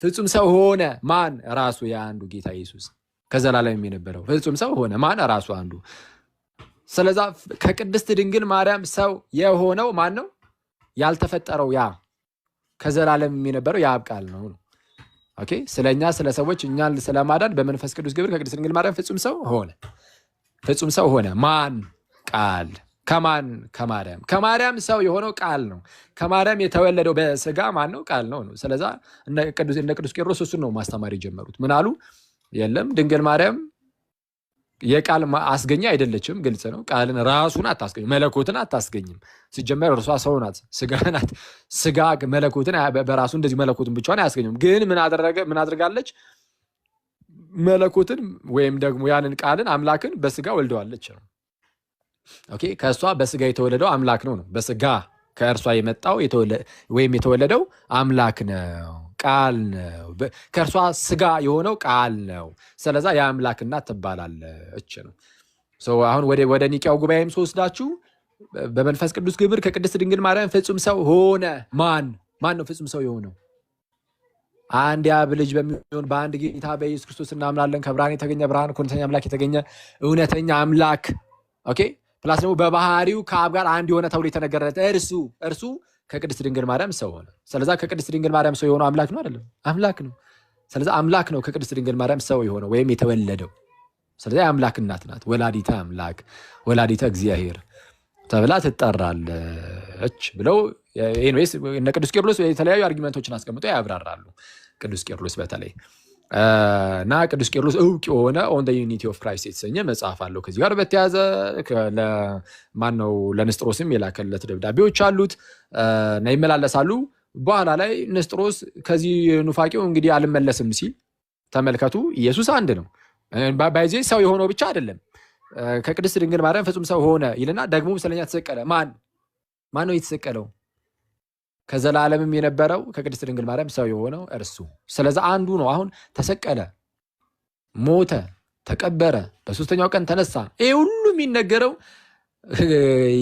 ፍጹም ሰው ሆነ ማን? ራሱ የአንዱ ጌታ ኢየሱስ ከዘላለም የነበረው ፍጹም ሰው ሆነ ማን? ራሱ አንዱ። ስለዛ ከቅድስት ድንግል ማርያም ሰው የሆነው ማን ነው? ያልተፈጠረው ያ ከዘላለም የነበረው የአብ ቃል ነው። ኦኬ ስለኛ ስለ ሰዎች እኛን ስለማዳን በመንፈስ ቅዱስ ግብር ከቅድስት ድንግል ማርያም ፍጹም ሰው ሆነ። ፍጹም ሰው ሆነ ማን? ቃል። ከማን? ከማርያም። ከማርያም ሰው የሆነው ቃል ነው። ከማርያም የተወለደው በስጋ ማን ነው? ቃል ነው። ስለዛ እነ ቅዱስ ቄርሎስ እሱን ነው ማስተማር የጀመሩት። ምን አሉ? የለም ድንግል ማርያም የቃል አስገኛ አይደለችም። ግልጽ ነው። ቃልን ራሱን አታስገኝም፣ መለኮትን አታስገኝም። ሲጀመር እርሷ ሰው ናት፣ ስጋ ናት። ስጋ መለኮትን በራሱ እንደዚህ መለኮትን ብቻዋን አያስገኝም። ግን ምን አድርጋለች? መለኮትን ወይም ደግሞ ያንን ቃልን አምላክን በስጋ ወልደዋለች ነው። ኦኬ ከእሷ በስጋ የተወለደው አምላክ ነው። በስጋ ከእርሷ የመጣው ወይም የተወለደው አምላክ ነው፣ ቃል ነው። ከእርሷ ስጋ የሆነው ቃል ነው። ስለዛ የአምላክ እናት ትባላለች ነው። አሁን ወደ ኒቂያው ጉባኤም ስወስዳችሁ በመንፈስ ቅዱስ ግብር ከቅድስት ድንግል ማርያም ፍጹም ሰው ሆነ ማን? ማን ነው ፍጹም ሰው የሆነው? አንድ የአብ ልጅ በሚሆን በአንድ ጌታ በኢየሱስ ክርስቶስ እናምናለን። ከብርሃን የተገኘ ብርሃን፣ ከእውነተኛ አምላክ የተገኘ እውነተኛ አምላክ። ኦኬ ፕላስ ደግሞ በባህሪው ከአብ ጋር አንድ የሆነ ተብሎ የተነገረለት እርሱ ከቅድስት ድንግል ማርያም ሰው ሆነ። ስለዛ ከቅድስት ድንግል ማርያም ሰው የሆነው አምላክ ነው አይደለም? አምላክ ነው። ስለዛ አምላክ ነው ከቅድስት ድንግል ማርያም ሰው የሆነው ወይም የተወለደው። ስለዛ የአምላክ እናት ናት። ወላዲተ አምላክ፣ ወላዲተ እግዚአብሔር ተብላ ትጠራለች ብለው ኤኒዌይስ እነ ቅዱስ ቄርሎስ የተለያዩ አርጊመንቶችን አስቀምጠው ያብራራሉ። ቅዱስ ቄርሎስ በተለይ እና ቅዱስ ቄርሎስ እውቅ የሆነ ኦን ዘ ዩኒቲ ኦፍ ክራይስት የተሰኘ መጽሐፍ አለው። ከዚህ ጋር በተያያዘ ማነው ለንስጥሮስም የላከለት ደብዳቤዎች አሉት እና ይመላለሳሉ። በኋላ ላይ ንስጥሮስ ከዚህ ኑፋቄው እንግዲህ አልመለስም ሲል ተመልከቱ። ኢየሱስ አንድ ነው። ባይዜ ሰው የሆነው ብቻ አይደለም፣ ከቅድስት ድንግል ማርያም ፍጹም ሰው ሆነ ይልና ደግሞ ስለኛ ተሰቀለ። ማን ነው የተሰቀለው? ከዘላለምም የነበረው ከቅድስት ድንግል ማርያም ሰው የሆነው እርሱ። ስለዛ አንዱ ነው። አሁን ተሰቀለ፣ ሞተ፣ ተቀበረ፣ በሶስተኛው ቀን ተነሳ። ይሄ ሁሉ የሚነገረው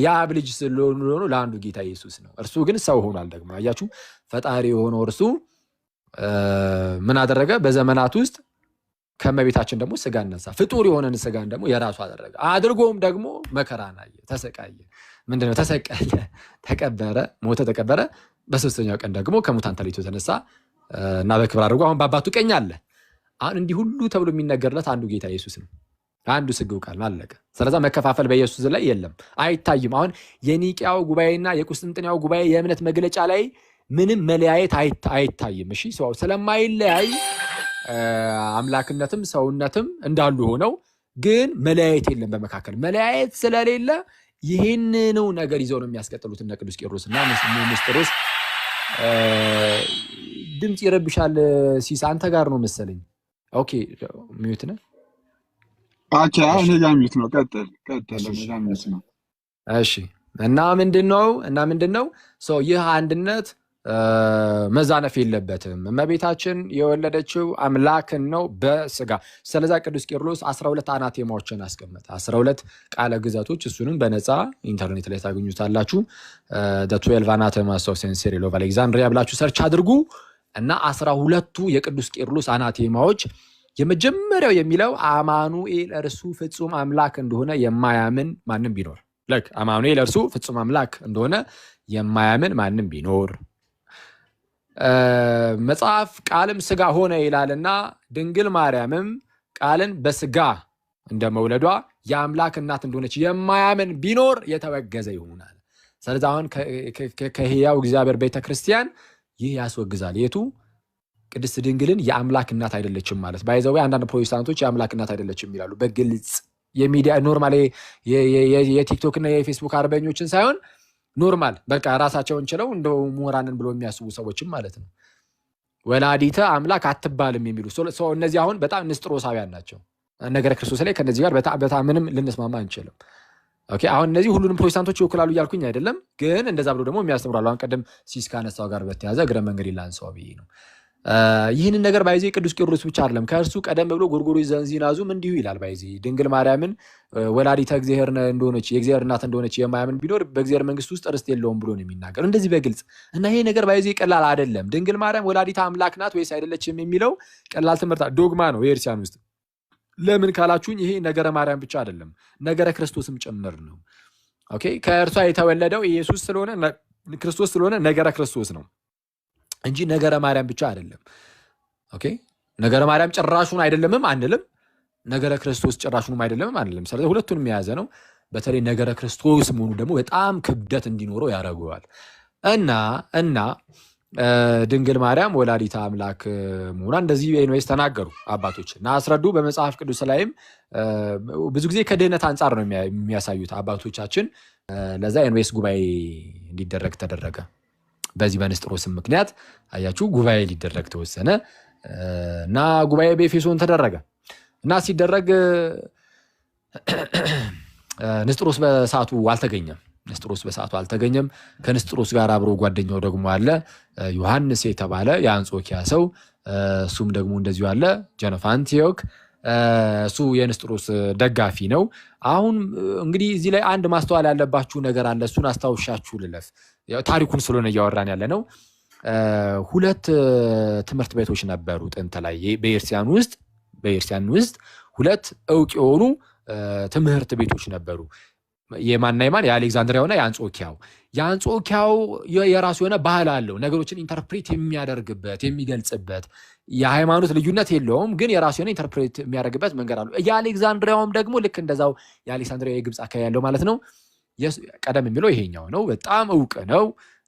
የአብ ልጅ ስለሆነ ለአንዱ ጌታ ኢየሱስ ነው። እርሱ ግን ሰው ሆኗል። ደግሞ አያችሁ፣ ፈጣሪ የሆነው እርሱ ምን አደረገ? በዘመናት ውስጥ ከመቤታችን ደግሞ ስጋ ነሳ። ፍጡር የሆነን ስጋን ደግሞ የራሱ አደረገ። አድርጎም ደግሞ መከራን አየ፣ ተሰቃየ። ምንድነው? ተሰቀለ፣ ተቀበረ፣ ሞተ፣ ተቀበረ። በሶስተኛው ቀን ደግሞ ከሙታን ተለይቶ ተነሳ እና በክብር አድርጎ አሁን በአባቱ ቀኝ አለ። አሁን እንዲህ ሁሉ ተብሎ የሚነገርለት አንዱ ጌታ ኢየሱስ ነው። አንዱ ስግው ቃል አለቀ። ስለዛ መከፋፈል በኢየሱስ ላይ የለም፣ አይታይም። አሁን የኒቂያው ጉባኤና የቁስጥንጥንያው ጉባኤ የእምነት መግለጫ ላይ ምንም መለያየት አይታይም። እሺ ስለማይለያይ አምላክነትም ሰውነትም እንዳሉ ሆነው ግን መለያየት የለም በመካከል። መለያየት ስለሌለ ይህንኑ ነገር ይዘው ነው የሚያስቀጥሉት እነ ቅዱስ ቄርሎስ እና ንስጥሮስ። ድምፅ ይረብሻል። ሲስ አንተ ጋር ነው መሰለኝ። ኦኬ ሚዩት ነህ? አቻ እኔ ጋር ሚዩት ነው። ቀጥል። እኔ ጋር ሚዩት ነው። እሺ እና ምንድነው ይህ አንድነት መዛነፍ የለበትም። እመቤታችን የወለደችው አምላክን ነው በስጋ። ስለዛ ቅዱስ ቄርሎስ 12 አናቴማዎችን አስቀመጠ። 12 ቃለ ግዛቶች። እሱንም በነፃ ኢንተርኔት ላይ ታገኙታላችሁ። the 12 anathemas of Saint Cyril of Alexandria ብላችሁ ሰርች አድርጉ እና 12ቱ የቅዱስ ቄርሎስ አናቴማዎች የመጀመሪያው የሚለው አማኑኤል እርሱ ፍጹም አምላክ እንደሆነ የማያምን ማንም ቢኖር አማኑኤል እርሱ ፍጹም አምላክ እንደሆነ የማያምን ማንም ቢኖር መጽሐፍ ቃልም ስጋ ሆነ ይላልና ድንግል ማርያምም ቃልን በስጋ እንደመውለዷ የአምላክ እናት እንደሆነች የማያምን ቢኖር የተወገዘ ይሆናል። ስለዚህ አሁን ከሕያው እግዚአብሔር ቤተክርስቲያን ይህ ያስወግዛል። የቱ? ቅድስት ድንግልን የአምላክ እናት አይደለችም ማለት ባይዘው። አንዳንድ ፕሮቴስታንቶች የአምላክ እናት አይደለችም ይላሉ በግልጽ የሚዲያ ኖርማል የቲክቶክ እና የፌስቡክ አርበኞችን ሳይሆን ኖርማል በቃ ራሳቸውን ችለው እንደው ምሁራንን ብሎ የሚያስቡ ሰዎችም ማለት ነው። ወላዲተ አምላክ አትባልም የሚሉ እነዚህ አሁን በጣም ንስጥሮሳውያን ናቸው። ነገረ ክርስቶስ ላይ ከነዚህ ጋር በጣም ምንም ልንስማማ አንችልም። ኦኬ አሁን እነዚህ ሁሉንም ፕሮቴስታንቶች ይወክላሉ እያልኩኝ አይደለም፣ ግን እንደዛ ብሎ ደግሞ የሚያስተምራሉ። አሁን ቀደም ሲስ ካነሳው ጋር በተያዘ እግረ መንገድ ላንሳው ብዬ ነው። ይህንን ነገር ባይዜ ቅዱስ ቄርሎስ ብቻ አይደለም ከእርሱ ቀደም ብሎ ጎርጎርዮስ ዘእንዚናዙም እንዲሁ ይላል። ባይዜ ድንግል ማርያምን ወላዲተ እግዚአብሔር እንደሆነች የእግዚአብሔር እናት እንደሆነች የማያምን ቢኖር በእግዚአብሔር መንግስት ውስጥ ርስት የለውም ብሎ ነው የሚናገር እንደዚህ በግልጽ እና ይሄ ነገር ባይዜ ቀላል አይደለም። ድንግል ማርያም ወላዲተ አምላክ ናት ወይስ አይደለችም የሚለው ቀላል ትምህርት ዶግማ ነው የኤርሲያን ውስጥ። ለምን ካላችሁኝ ይሄ ነገረ ማርያም ብቻ አይደለም ነገረ ክርስቶስም ጭምር ነው። ኦኬ ከእርሷ የተወለደው ኢየሱስ ስለሆነ ክርስቶስ ስለሆነ ነገረ ክርስቶስ ነው እንጂ ነገረ ማርያም ብቻ አይደለም። ኦኬ ነገረ ማርያም ጭራሹን አይደለምም አንልም፣ ነገረ ክርስቶስ ጭራሹንም አይደለምም አንልም። ስለዚህ ሁለቱንም የያዘ ነው። በተለይ ነገረ ክርስቶስ መሆኑ ደግሞ በጣም ክብደት እንዲኖረው ያደርገዋል። እና ድንግል ማርያም ወላዲተ አምላክ መሆኗ እንደዚህ ኤንዌስ ተናገሩ አባቶች እና አስረዱ። በመጽሐፍ ቅዱስ ላይም ብዙ ጊዜ ከድህነት አንጻር ነው የሚያሳዩት አባቶቻችን። ለዛ ኤንዌስ ጉባኤ እንዲደረግ ተደረገ። በዚህ በንስጥሮስም ምክንያት አያችሁ ጉባኤ ሊደረግ ተወሰነ እና ጉባኤ በኤፌሶን ተደረገ እና ሲደረግ ንስጥሮስ በሰዓቱ አልተገኘም። ከንስጥሮስ ጋር አብሮ ጓደኛው ደግሞ አለ ዮሐንስ የተባለ የአንጾኪያ ሰው፣ እሱም ደግሞ እንደዚሁ አለ ጀነፍ አንቲዮክ፣ እሱ የንስጥሮስ ደጋፊ ነው። አሁን እንግዲህ እዚህ ላይ አንድ ማስተዋል ያለባችሁ ነገር አለ። እሱን አስታውሻችሁ ልለፍ፣ ታሪኩን ስለሆነ እያወራን ያለ ነው። ሁለት ትምህርት ቤቶች ነበሩ ጥንት ላይ በኤርሲያን ውስጥ ሁለት እውቅ የሆኑ ትምህርት ቤቶች ነበሩ። የማንና የማን? የአሌክዛንድሪያውና የአንጾኪያው የራሱ የሆነ ባህል አለው። ነገሮችን ኢንተርፕሬት የሚያደርግበት የሚገልጽበት የሃይማኖት ልዩነት የለውም፣ ግን የራሱ የሆነ ኢንተርፕሬት የሚያደርግበት መንገድ አለው። የአሌክዛንድሪያውም ደግሞ ልክ እንደዛው የአሌክሳንድሪያ የግብፅ አካባቢ ያለው ማለት ነው። ቀደም የሚለው ይሄኛው ነው። በጣም እውቅ ነው።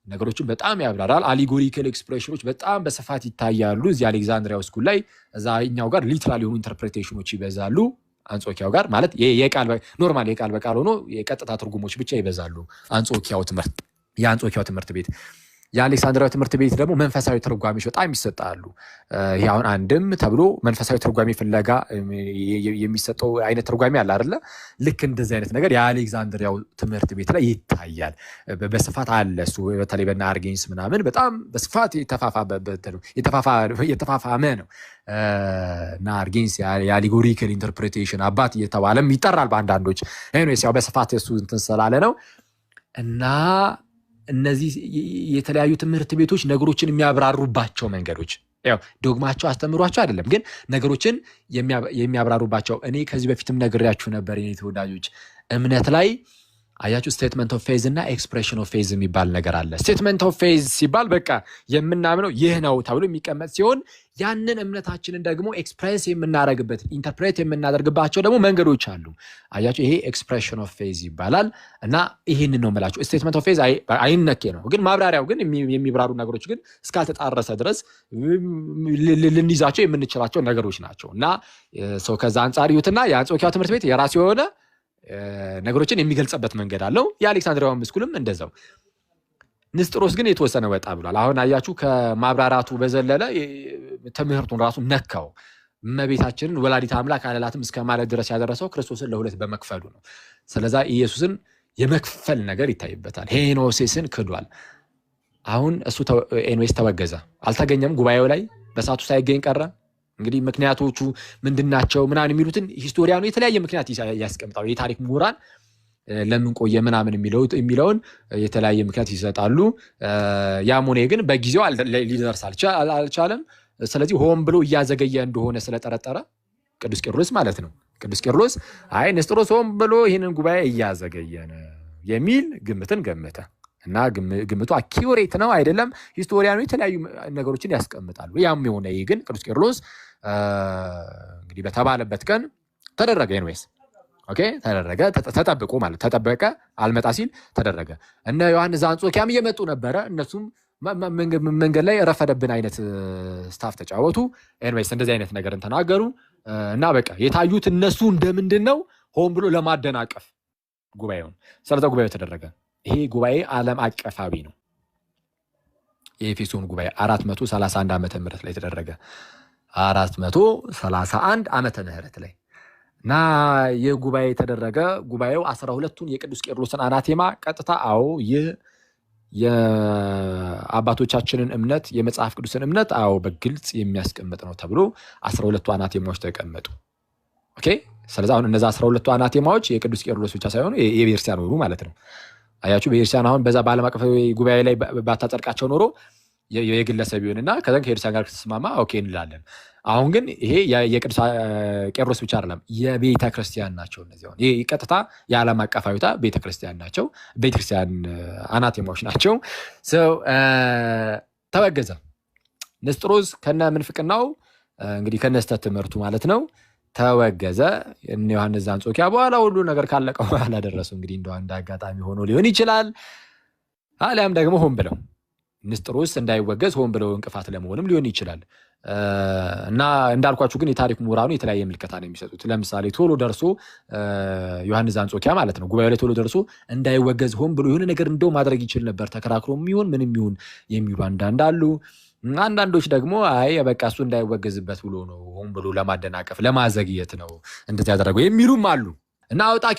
ነገሮችን በጣም ያብራራል። አሊጎሪካል ኤክስፕሬሽኖች በጣም በስፋት ይታያሉ እዚህ አሌክዛንድሪያው ስኩል ላይ። እዛኛው ጋር ሊትራል የሆኑ ኢንተርፕሬቴሽኖች ይበዛሉ። አንጾኪያው ጋር ማለት ኖርማል የቃል በቃል ሆኖ የቀጥታ ትርጉሞች ብቻ ይበዛሉ። የአንጾኪያው ትምህርት ቤት የአሌክሳንድሪያው ትምህርት ቤት ደግሞ መንፈሳዊ ትርጓሜዎች በጣም ይሰጣሉ። ይሄ አሁን አንድም ተብሎ መንፈሳዊ ትርጓሜ ፍለጋ የሚሰጠው አይነት ትርጓሜ አለ አይደለ? ልክ እንደዚህ አይነት ነገር የአሌክሳንድሪያው ትምህርት ቤት ላይ ይታያል፣ በስፋት አለ። እሱ በተለይ በና አርጌንስ ምናምን በጣም በስፋት የተፋፋመ ነው። እና አርጌንስ የአሊጎሪካል ኢንተርፕሬቴሽን አባት እየተባለም ይጠራል በአንዳንዶች። ያው በስፋት እሱ እንትን ስላለ ነው። እና እነዚህ የተለያዩ ትምህርት ቤቶች ነገሮችን የሚያብራሩባቸው መንገዶች ያው ዶግማቸው አስተምሯቸው አይደለም፣ ግን ነገሮችን የሚያብራሩባቸው። እኔ ከዚህ በፊትም ነግሬያችሁ ነበር የኔ ተወዳጆች፣ እምነት ላይ አያችሁ ስቴትመንት ኦፍ ፌዝ እና ኤክስፕሬሽን ኦፍ ፌዝ የሚባል ነገር አለ። ስቴትመንት ኦፍ ፌዝ ሲባል በቃ የምናምነው ይህ ነው ተብሎ የሚቀመጥ ሲሆን ያንን እምነታችንን ደግሞ ኤክስፕሬስ የምናደርግበት ኢንተርፕሬት የምናደርግባቸው ደግሞ መንገዶች አሉ። አያችሁ ይሄ ኤክስፕሬሽን ኦፍ ፌዝ ይባላል። እና ይህንን ነው የምላችሁ። ስቴትመንት ኦፍ ፌዝ አይነኬ ነው፣ ግን ማብራሪያው ግን የሚብራሩ ነገሮች ግን እስካልተጣረሰ ድረስ ልንይዛቸው የምንችላቸው ነገሮች ናቸው። እና ሰው ከዛ አንጻር ይዩትና የአንጾኪያው ትምህርት ቤት የራሱ የሆነ ነገሮችን የሚገልጽበት መንገድ አለው። የአሌክሳንድሪያው ስኩልም እንደዛው። ንስጥሮስ ግን የተወሰነ ወጣ ብሏል። አሁን አያችሁ ከማብራራቱ በዘለለ ትምህርቱን ራሱ ነካው። እመቤታችንን ወላዲተ አምላክ አለላትም እስከ ማለት ድረስ ያደረሰው ክርስቶስን ለሁለት በመክፈሉ ነው። ስለዛ ኢየሱስን የመክፈል ነገር ይታይበታል። ሄኖሴስን ክዷል። አሁን እሱ ኤንዌስ ተወገዘ፣ አልተገኘም ጉባኤው ላይ በሰዓቱ ሳይገኝ ቀረ። እንግዲህ ምክንያቶቹ ምንድናቸው ምናምን የሚሉትን ሂስቶሪያኑ የተለያየ ምክንያት ያስቀምጣሉ። የታሪክ ምሁራን ለምን ቆየ ምናምን የሚለውን የተለያየ ምክንያት ይሰጣሉ። ያም ሆነ ግን በጊዜው ሊደርስ አልቻለም። ስለዚህ ሆን ብሎ እያዘገየ እንደሆነ ስለጠረጠረ ቅዱስ ቄርሎስ ማለት ነው። ቅዱስ ቄርሎስ አይ ንስጥሮስ ሆን ብሎ ይህንን ጉባኤ እያዘገየ ነው የሚል ግምትን ገመተ እና ግምቱ አኪውሬት ነው አይደለም። ሂስቶሪያኑ የተለያዩ ነገሮችን ያስቀምጣሉ። ያም የሆነ ይህ ግን ቅዱስ ቄርሎስ እንግዲህ በተባለበት ቀን ተደረገ። ኤንዌስ ኦኬ ተደረገ፣ ተጠብቆ ማለት ተጠበቀ፣ አልመጣ ሲል ተደረገ። እነ ዮሐንስ ዘአንጾኪያም እየመጡ ነበረ። እነሱም መንገድ ላይ ረፈደብን አይነት ስታፍ ተጫወቱ። ኤንዌስ እንደዚህ አይነት ነገርን ተናገሩ እና በቃ የታዩት እነሱ እንደምንድን ነው ሆን ብሎ ለማደናቀፍ ጉባኤውን። ስለዛ ጉባኤው ተደረገ። ይሄ ጉባኤ ዓለም አቀፋዊ ነው። የኤፌሶን ጉባኤ 431 ዓመተ ምህረት ላይ ተደረገ። 431 ዓመተ ምህረት ላይ እና ይህ ጉባኤ ተደረገ። ጉባኤው 12ቱን የቅዱስ ቄርሎስን አናቴማ ቀጥታ ይህ የአባቶቻችንን እምነት የመጽሐፍ ቅዱስን እምነት አዎ በግልጽ የሚያስቀምጥ ነው ተብሎ 12ቱ አናቴማዎች ተቀመጡ። ኦኬ። ስለዚህ አሁን እነዛ 12ቱ አናቴማዎች የቅዱስ ቄርሎስ ብቻ ሳይሆኑ የቤተክርስቲያን ሆኑ ማለት ነው። አያችሁ፣ ቤተክርስቲያን አሁን በዛ በዓለም አቀፋዊ ጉባኤ ላይ ባታጸድቃቸው ኖሮ የግለሰብ ይሁንና ከዛን ከቤተክርስቲያን ጋር ከተስማማ ኦኬ እንላለን። አሁን ግን ይሄ የቅዱስ ቄርሎስ ብቻ አይደለም፣ የቤተ ክርስቲያን ናቸው እነዚህ። አሁን ይሄ ቀጥታ የዓለም አቀፋዊታ ቤተ ክርስቲያን ናቸው፣ ቤተክርስቲያን አናቴማዎች ናቸው። ተወገዘ። ንስጥሮስ ከነ ምንፍቅናው እንግዲህ ከነስተት ትምህርቱ ማለት ነው ተወገዘ። እነ ዮሐንስ ዘአንጾኪያ በኋላ ሁሉ ነገር ካለቀ በኋላ ደረሱ። እንግዲህ እንደው አንድ አጋጣሚ ሆኖ ሊሆን ይችላል፣ አሊያም ደግሞ ሆን ብለው ንስጥሮስ እንዳይወገዝ ሆን ብለው እንቅፋት ለመሆንም ሊሆን ይችላል። እና እንዳልኳችሁ ግን የታሪክ ምሁራኑ የተለያየ ምልከታ ነው የሚሰጡት። ለምሳሌ ቶሎ ደርሶ ዮሐንስ ዘአንጾኪያ ማለት ነው ጉባኤው ላይ ቶሎ ደርሶ እንዳይወገዝ ሆን ብሎ የሆነ ነገር እንደው ማድረግ ይችል ነበር ተከራክሮ የሚሆን ምንም ይሁን የሚሉ አንዳንድ አሉ። አንዳንዶች ደግሞ አይ በቃ እሱ እንዳይወገዝበት ብሎ ነው ሆን ብሎ ለማደናቀፍ ለማዘግየት ነው እንደዚህ ያደረገው የሚሉም አሉ። እና አውጣኬ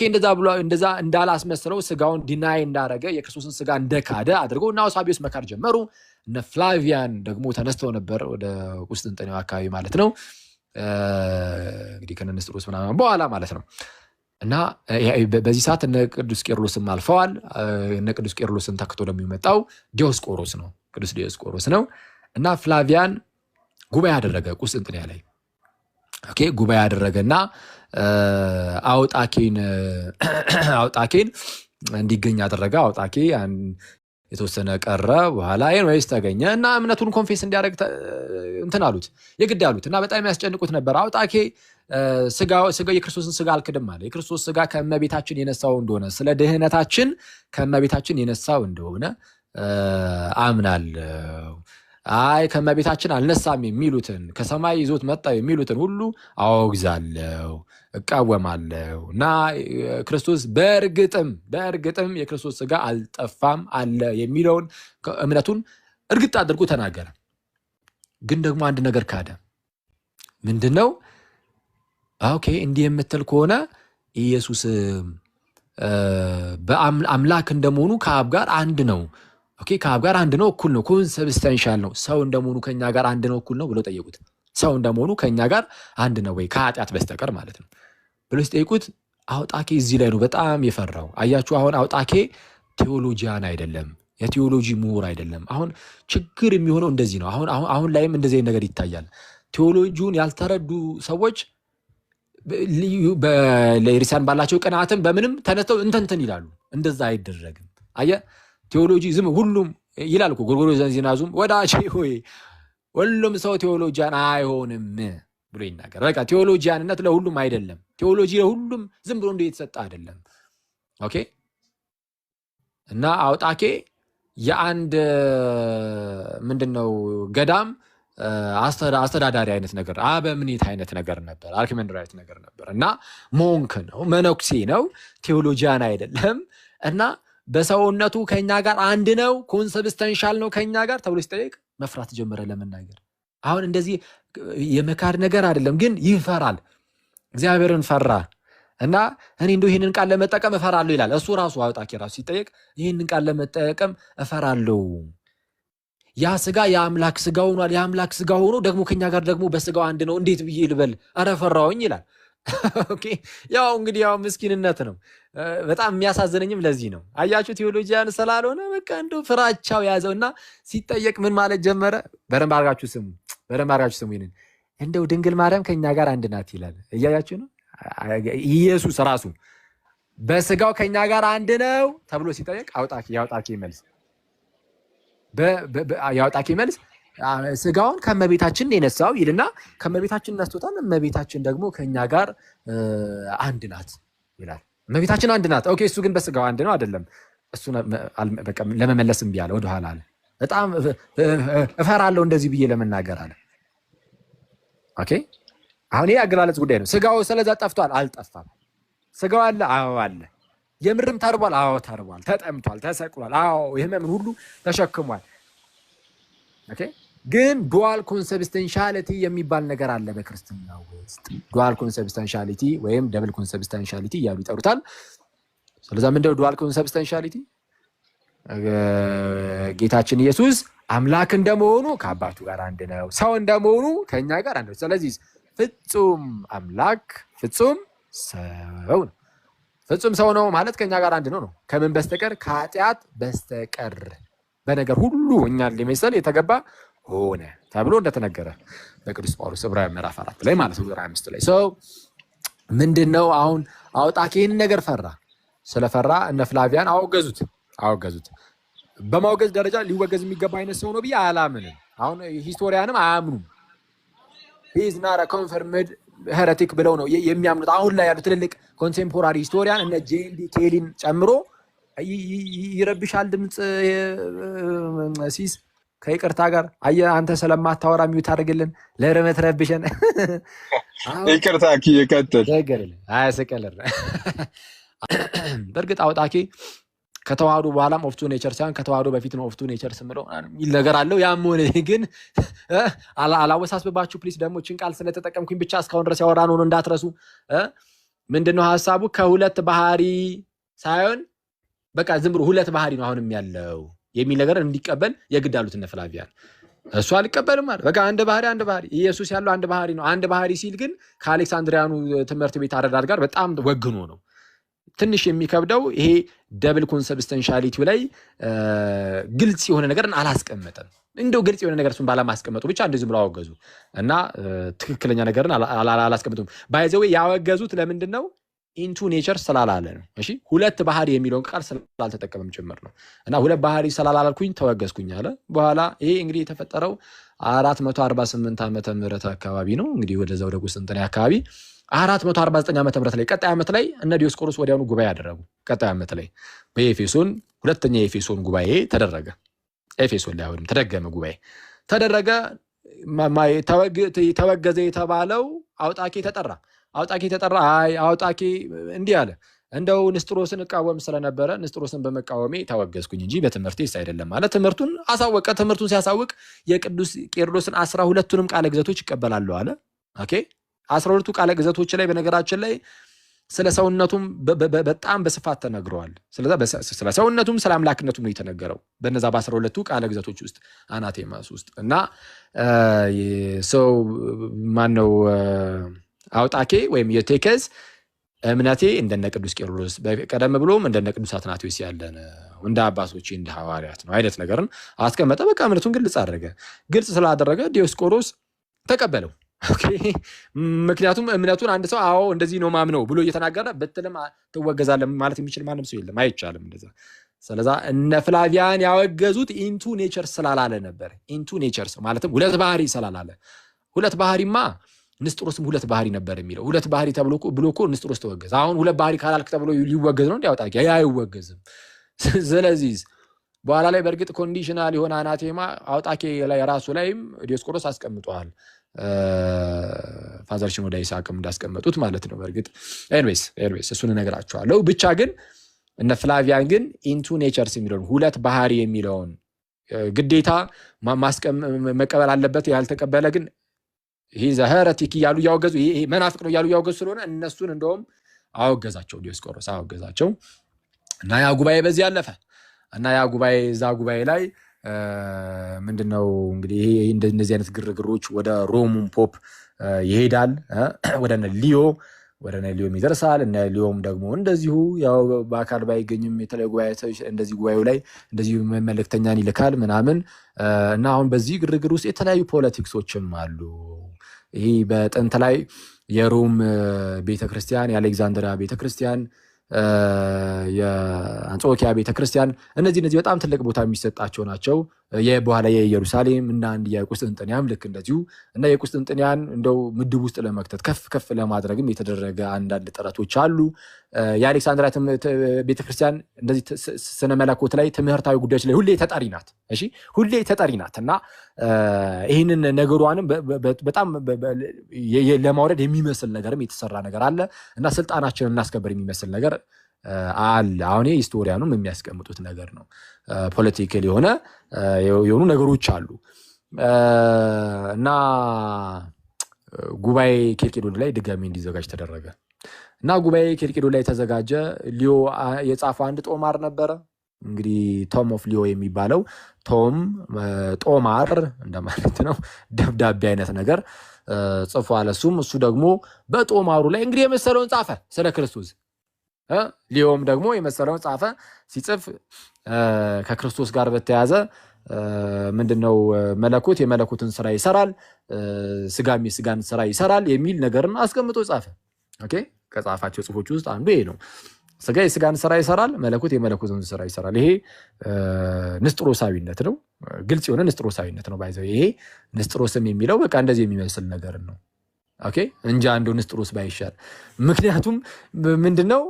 እንደዛ እንዳላስመስለው ስጋውን ዲናይ እንዳረገ የክርስቶስን ስጋ እንደካደ አድርገው እና አውሳቢዮስ መካር ጀመሩ። እነ ፍላቪያን ደግሞ ተነስተው ነበር ወደ ቁስጥንጥንያ አካባቢ ማለት ነው እንግዲህ ከነ ንስጥሮስ ምናምን በኋላ ማለት ነው። እና በዚህ ሰዓት እነ ቅዱስ ቄርሎስም አልፈዋል። እነ ቅዱስ ቄርሎስን ተክቶ ደግሞ የመጣው ዲዮስቆሮስ ነው፣ ቅዱስ ዲዮስቆሮስ ነው። እና ፍላቪያን ጉባኤ አደረገ ቁስጥንጥንያ ላይ። ኦኬ ጉባኤ አደረገና አውጣኬን እንዲገኝ አደረገ። አውጣኬ የተወሰነ ቀረ፣ በኋላ ኤንዌይስ ተገኘ እና እምነቱን ኮንፌስ እንዲያደርግ እንትን አሉት፣ የግድ አሉት። እና በጣም ያስጨንቁት ነበር። አውጣኬ የክርስቶስን ስጋ አልክድም አለ። የክርስቶስ ስጋ ከእመቤታችን የነሳው እንደሆነ ስለ ድህነታችን ከእመቤታችን የነሳው እንደሆነ አምናለሁ። አይ ከእመቤታችን አልነሳም የሚሉትን ከሰማይ ይዞት መጣ የሚሉትን ሁሉ አወግዛለሁ፣ እቃወማለሁ። እና ክርስቶስ በእርግጥም የክርስቶስ ስጋ አልጠፋም አለ የሚለውን እምነቱን እርግጥ አድርጎ ተናገረ። ግን ደግሞ አንድ ነገር ካደ። ምንድን ነው? ኦኬ እንዲህ የምትል ከሆነ ኢየሱስ አምላክ እንደመሆኑ ከአብ ጋር አንድ ነው። ኦኬ ከአብ ጋር አንድ ነው፣ እኩል ነው፣ ኮንሰብስታንሻል ነው። ሰው እንደመሆኑ ከኛ ጋር አንድ ነው፣ እኩል ነው ብሎ ጠየቁት። ሰው እንደመሆኑ ከኛ ጋር አንድ ነው ወይ ከኃጢአት በስተቀር ማለት ነው ብሎ ሲጠይቁት አውጣኬ እዚህ ላይ ነው በጣም የፈራው። አያችሁ፣ አሁን አውጣኬ ቴዎሎጂያን አይደለም፣ የቴዎሎጂ ምሁር አይደለም። አሁን ችግር የሚሆነው እንደዚህ ነው። አሁን ላይም እንደዚህ ነገር ይታያል። ቴዎሎጂውን ያልተረዱ ሰዎች ለኢርሳን ባላቸው ቅንዓትም በምንም ተነስተው እንተንትን ይላሉ። እንደዛ አይደረግም። አየህ ቴዎሎጂ ዝም ሁሉም ይላል እኮ ጎርጎርዮስ ዘእንዚናዙም ወዳጄ ሆይ ሁሉም ሰው ቴዎሎጂያን አይሆንም ብሎ ይናገር። በቃ ቴዎሎጂያንነት ለሁሉም አይደለም። ቴዎሎጂ ለሁሉም ዝም ብሎ እንደ የተሰጠ አይደለም። ኦኬ እና አውጣኬ የአንድ ምንድነው ገዳም አስተዳዳሪ አይነት ነገር አበምኔት አይነት ነገር ነበር፣ አርኪሜንድራዊት ነገር ነበር። እና ሞንክ ነው፣ መነኩሴ ነው፣ ቴዎሎጂያን አይደለም። እና በሰውነቱ ከኛ ጋር አንድ ነው፣ ኮንሰብስታንሻል ነው ከኛ ጋር ተብሎ ሲጠየቅ መፍራት ጀመረ ለመናገር። አሁን እንደዚህ የመካድ ነገር አይደለም፣ ግን ይፈራል። እግዚአብሔርን ፈራ እና እኔ እንደው ይህንን ቃል ለመጠቀም እፈራለሁ ይላል። እሱ ራሱ አውጣኬ ራሱ ሲጠየቅ ይህንን ቃል ለመጠቀም እፈራለሁ፣ ያ ስጋ የአምላክ ስጋ ሆኗል። የአምላክ ስጋ ሆኖ ደግሞ ከኛ ጋር ደግሞ በስጋው አንድ ነው፣ እንዴት ብዬ ልበል? ኧረ ፈራሁኝ ይላል። ኦኬ ያው እንግዲህ ያው ምስኪንነት ነው። በጣም የሚያሳዝነኝም ለዚህ ነው። አያችሁ ቴዎሎጂያን ስላልሆነ በቃ እንደው ፍራቻው ያዘውና ሲጠየቅ ምን ማለት ጀመረ? በደንብ አድርጋችሁ ስሙ፣ ይሄንን እንደው ድንግል ማርያም ከኛ ጋር አንድ ናት ይላል። እያያችሁ ነው። ኢየሱስ ራሱ በስጋው ከኛ ጋር አንድ ነው ተብሎ ሲጠየቅ ያውጣኬ መልስ ስጋውን ከመቤታችን የነሳው ይልና ከመቤታችን ነስቶታል። እመቤታችን ደግሞ ከኛ ጋር አንድ ናት ይላል። እመቤታችን አንድ ናት። ኦኬ እሱ ግን በስጋው አንድ ነው አይደለም። እሱ በቃ ለመመለስ እምቢ አለ፣ ወደኋላ አለ። በጣም እፈራለሁ እንደዚህ ብዬ ለመናገር አለ። ኦኬ አሁን ይሄ አገላለጽ ጉዳይ ነው። ስጋው ስለዛ ጠፍቷል? አልጠፋም። ስጋው አለ? አዎ አለ። የምርም ተርቧል? አዎ ተርቧል። ተጠምቷል፣ ተሰቅሏል፣ አዎ የህመምን ሁሉ ተሸክሟል። ኦኬ ግን ዱዋል ኮንሰብስታንሻሊቲ የሚባል ነገር አለ በክርስትና ውስጥ። ዱዋል ኮንሰብስታንሻሊቲ ወይም ደብል ኮንሰብስታንሻሊቲ እያሉ ይጠሩታል። ስለዚህ ምንድነው ዱዋል ኮንሰብስታንሻሊቲ? ጌታችን ኢየሱስ አምላክ እንደመሆኑ ከአባቱ ጋር አንድ ነው፣ ሰው እንደመሆኑ ከእኛ ጋር አንድ ነው። ስለዚህ ፍጹም አምላክ ፍጹም ሰው ነው። ፍጹም ሰው ነው ማለት ከእኛ ጋር አንድ ነው። ከምን በስተቀር? ከኃጢአት በስተቀር በነገር ሁሉ እኛን ሊመስል የተገባ ሆነ ተብሎ እንደተነገረ በቅዱስ ጳውሎስ ዕብራውያን ምዕራፍ 4 ላይ ማለት ነው 5 ላይ ሰው ምንድነው አሁን አውጣኬ ይህን ነገር ፈራ። ስለፈራ እነ ፍላቪያን አወገዙት። በማውገዝ ደረጃ ሊወገዝ የሚገባ አይነት ሰው ነው ብዬ አላምንም። አሁን ሂስቶሪያንም አያምኑም። ሂዝ ናት ኮንፈርምድ ሄረቲክ ብለው ነው የሚያምኑት። አሁን ላይ ያሉ ትልልቅ ኮንቴምፖራሪ ሂስቶሪያን እነ ጄንዲ ኬሊን ጨምሮ ይረብሻል ድምፅ ሲስ ከይቅርታ ጋር አየህ አንተ ስለማታወራ ሚውት አድርግልን ለርመት ረብሸን ይቅርታ ይቀጥል አያስቀልር። በእርግጥ አውጣኬ ከተዋህዶ በኋላም ኦፍቱ ኔቸር ሳይሆን ከተዋህዶ በፊት ነው ኦፍቱ ኔቸር ስምለው የሚል ነገር አለው። ያም ሆነ ግን አላወሳስብባችሁ ፕሊስ። ደግሞ ችን ቃል ስለተጠቀምኩኝ ብቻ እስካሁን ድረስ ያወራነው ነው እንዳትረሱ። ምንድነው ሀሳቡ? ከሁለት ባህሪ ሳይሆን በቃ ዝም ብሎ ሁለት ባህሪ ነው አሁንም ያለው የሚል ነገር እንዲቀበል የግድ አሉት እነ ፍላቪያን። እሱ አልቀበልም ማለት በቃ አንድ ባህሪ ኢየሱስ ያለው አንድ ባህሪ ነው። አንድ ባህሪ ሲል ግን ከአሌክሳንድሪያኑ ትምህርት ቤት አረዳድ ጋር በጣም ወግኖ ነው። ትንሽ የሚከብደው ይሄ ደብል ኮንሰብስተንሻሊቲው ላይ ግልጽ የሆነ ነገርን አላስቀመጠም። እንደው ግልጽ የሆነ ነገር እሱን ባለማስቀመጡ ብቻ እንደዚህ ብለው አወገዙ እና ትክክለኛ ነገርን አላስቀመጡም። ባይዘው ያወገዙት ለምንድን ነው? ኢንቱ ኔቸር ስላላለ ነው። እሺ ሁለት ባህሪ የሚለውን ቃል ስላልተጠቀመም ጭምር ነው። እና ሁለት ባህሪ ስላላልኩኝ ተወገዝኩኝ አለ። በኋላ ይሄ እንግዲህ የተፈጠረው 448 ዓመተ ምህረት አካባቢ ነው። እንግዲህ ወደዛ ወደ ቁስጥንጥንያ አካባቢ 449 ዓመተ ምህረት ላይ ቀጣይ ዓመት ላይ እነ ዲዮስቆሮስ ወዲያውኑ ጉባኤ አደረጉ። ቀጣይ ዓመት ላይ በኤፌሶን ሁለተኛ የኤፌሶን ጉባኤ ተደረገ። ኤፌሶን ላይ አሁንም ተደገመ ጉባኤ ተደረገ። ተወገዘ የተባለው አውጣኬ ተጠራ። አውጣኬ እንዲህ አለ፣ እንደው ንስጥሮስን እቃወም ስለነበረ ንስጥሮስን በመቃወሜ ተወገዝኩኝ እንጂ በትምህርቴስ አይደለም ማለት ትምህርቱን አሳወቀ። ትምህርቱን ሲያሳውቅ የቅዱስ ቄርሎስን 12ቱንም ቃለ ግዘቶች ይቀበላለሁ አለ። ኦኬ 12ቱ ቃለ ግዘቶች ላይ በነገራችን ላይ ስለ ሰውነቱም በጣም በስፋት ተነግረዋል። ስለ ሰውነቱም ስለ አምላክነቱም ነው የተነገረው በነዛ በ12ቱ ቃለ ግዘቶች ውስጥ አናቴማስ ውስጥ እና ሰው ማነው አውጣኬ ወይም የቴከዝ እምነቴ እንደነ ቅዱስ ቄርሎስ ቀደም ብሎም እንደነ ቅዱስ አትናቴዎስ ያለ ነው እንደ አባቶች እንደ ሐዋርያት ነው አይነት ነገርን አስቀመጠ። በቃ እምነቱን ግልጽ አደረገ። ግልጽ ስላደረገ ዲዮስቆሮስ ተቀበለው። ኦኬ ምክንያቱም እምነቱን አንድ ሰው አዎ እንደዚህ ነው ማምነው ብሎ እየተናገረ በትልም ትወገዛለህ ማለት የሚችል ማንም ሰው የለም፣ አይቻልም እንደዛ። ስለዛ እነ ፍላቪያን ያወገዙት ኢንቱ ኔቸር ስላላለ ነበር። ኢንቱ ኔቸር ማለትም ሁለት ባህሪ ስላላለ። ሁለት ባህሪማ ንስጥሮስም ሁለት ባህሪ ነበር የሚለው። ሁለት ባህሪ ተብሎ ብሎ እኮ ንስጥሮስ ተወገዘ። አሁን ሁለት ባህሪ ካላልክ ተብሎ ሊወገዝ ነው እንዲያወጣ ያ አይወገዝም። ስለዚህ በኋላ ላይ በእርግጥ ኮንዲሽናል የሆነ አናቴማ አውጣኬ ላይ ራሱ ላይም ዲዮስቆሮስ አስቀምጧል። ፋዘር ሽኖዳ ይስሐቅም እንዳስቀመጡት ማለት ነው። በእርግጥ ኤንዌይስ እሱን እነግራቸዋለሁ። ብቻ ግን እነ ፍላቪያን ግን ኢንቱ ኔቸርስ የሚለውን ሁለት ባህሪ የሚለውን ግዴታ መቀበል አለበት። ያልተቀበለ ግን ይሄ ዘሄረቲክ እያሉ እያወገዙ ይሄ መናፍቅ ነው እያሉ እያወገዙ ስለሆነ እነሱን እንደውም አወገዛቸው፣ ዲዮስቆሮስ አወገዛቸው እና ያ ጉባኤ በዚህ ያለፈ እና ያ ጉባኤ እዛ ጉባኤ ላይ ምንድነው እንግዲህ ይሄ እንደዚህ አይነት ግርግሮች ወደ ሮሙን ፖፕ ይሄዳል። ወደ ሊዮም ይደርሳል። እነ ሊዮም ደግሞ እንደዚሁ ያው በአካል ባይገኝም የተለያዩ ጉባኤዎች እንደዚህ ጉባኤው ላይ እንደዚሁ መልእክተኛን ይልካል ምናምን እና አሁን በዚህ ግርግር ውስጥ የተለያዩ ፖለቲክሶችም አሉ። ይሄ በጥንት ላይ የሮም ቤተክርስቲያን፣ የአሌክዛንድሪያ ቤተክርስቲያን፣ የአንጾኪያ ቤተክርስቲያን እነዚህ በጣም ትልቅ ቦታ የሚሰጣቸው ናቸው። በኋላ የኢየሩሳሌም እና የቁስጥንጥንያም ልክ እንደዚሁ እና የቁስጥንጥንያን እንደው ምድብ ውስጥ ለመክተት ከፍ ለማድረግም የተደረገ አንዳንድ ጥረቶች አሉ። የአሌክሳንድሪያ ቤተክርስቲያን እንደዚህ ስነ መለኮት ላይ ትምህርታዊ ጉዳዮች ላይ ሁሌ ተጠሪ ናት። እሺ ሁሌ ተጠሪ ናት እና ይህንን ነገሯንም በጣም ለማውረድ የሚመስል ነገርም የተሰራ ነገር አለ እና ስልጣናችንን እናስከበር የሚመስል ነገር አለ። አሁን ሂስቶሪያኑም የሚያስቀምጡት ነገር ነው። ፖለቲካል የሆኑ ነገሮች አሉ እና ጉባኤ ኬልቄዶን ላይ ድጋሚ እንዲዘጋጅ ተደረገ እና ጉባኤ ኬልቄዶን ላይ ተዘጋጀ። ሊዮ የጻፈው አንድ ጦማር ነበረ። እንግዲህ ቶም ኦፍ ሊዮ የሚባለው ቶም ጦማር እንደማለት ነው፣ ደብዳቤ አይነት ነገር ጽፏል። እሱ ደግሞ በጦማሩ ላይ እንግዲህ የመሰለውን ጻፈ ስለ ክርስቶስ። ሊዮም ደግሞ የመሰለውን ጻፈ። ሲጽፍ ከክርስቶስ ጋር በተያያዘ ምንድነው መለኮት የመለኮትን ስራ ይሰራል፣ ስጋም የስጋን ስራ ይሰራል የሚል ነገርን አስቀምጦ ጻፈ። ኦኬ፣ ከጻፋቸው ጽፎች ውስጥ አንዱ ይሄ ነው። ስጋ የስጋን ስራ ይሰራል፣ መለኮት የመለኮትን ስራ ይሰራል። ይሄ ንስጥሮሳዊነት ነው፣ ግልጽ የሆነ ንስጥሮሳዊነት ነው። ባይዘው ይሄ ንስጥሮስም የሚለው በቃ እንደዚህ የሚመስል ነገር ነው። ኦኬ፣ እንጂ አንዱ ንስጥሮስ ባይሻል። ምክንያቱም ምንድነው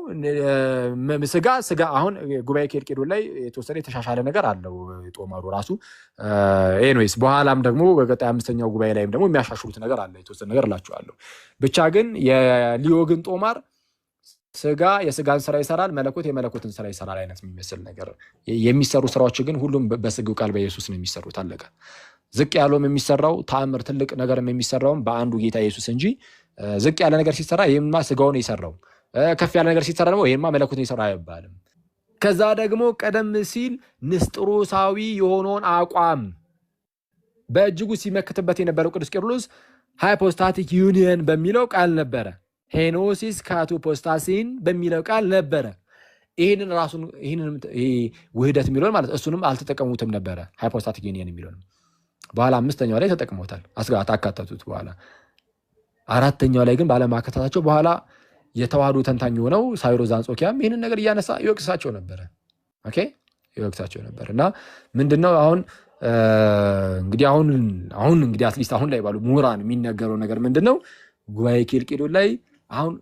ስጋ አሁን ጉባኤ ኬልቄዶን ላይ የተወሰነ የተሻሻለ ነገር አለው ጦማሩ ራሱ። ኤኒዌይስ በኋላም ደግሞ በቀጣይ 5ኛው ጉባኤ ላይም ደግሞ የሚያሻሽሉት ነገር አለ፣ የተወሰነ ነገር እላችኋለሁ። ብቻ ግን የሊዮ ግን ጦማር ስጋ የስጋን ስራ ይሰራል፣ መለኮት የመለኮትን ስራ ይሰራል አይነት የሚመስል ነገር። የሚሰሩ ስራዎች ግን ሁሉም በስጋው ቃል በኢየሱስ ነው የሚሰሩት። አለቀ። ዝቅ ያለውም የሚሰራው ተአምር ትልቅ ነገርም የሚሰራውም በአንዱ ጌታ ኢየሱስ እንጂ ዝቅ ያለ ነገር ሲሰራ ይሄማ ስጋውን የሰራው፣ ከፍ ያለ ነገር ሲሰራ ደግሞ ይሄማ መለኮትን የሰራው አይባልም። ከዛ ደግሞ ቀደም ሲል ንስጥሮሳዊ የሆነውን አቋም በእጅጉ ሲመክትበት የነበረው ቅዱስ ቄርሎስ ሃይፖስታቲክ ዩኒየን በሚለው ቃል ነበረ። ሄኖሲስ ካቱፖስታሲን በሚለው ቃል ነበረ። ይህንን ራሱን ውህደት የሚለውን ማለት እሱንም አልተጠቀሙትም ነበረ። ሃይፖስታቲክ ዩኒየን የሚለውንም በኋላ 5ኛው ላይ ተጠቅሞታል፣ አካተቱት። በኋላ 4ኛው ላይ ግን ባለማካተታቸው በኋላ የተዋህዶ ተንታኝ ሆነው ሳዊሮስ ዘአንጾኪያም ይህንን ነገር እያነሳ ይወቅሳቸው ነበረ። ኦኬ፣ ይወቅሳቸው ነበር። እና ምንድነው አሁን እንግዲህ አትሊስት አሁን ላይ ባሉ ምሁራን የሚነገረው ነገር ምንድነው? ጉባኤ ኬልቄዶን ላይ አሁን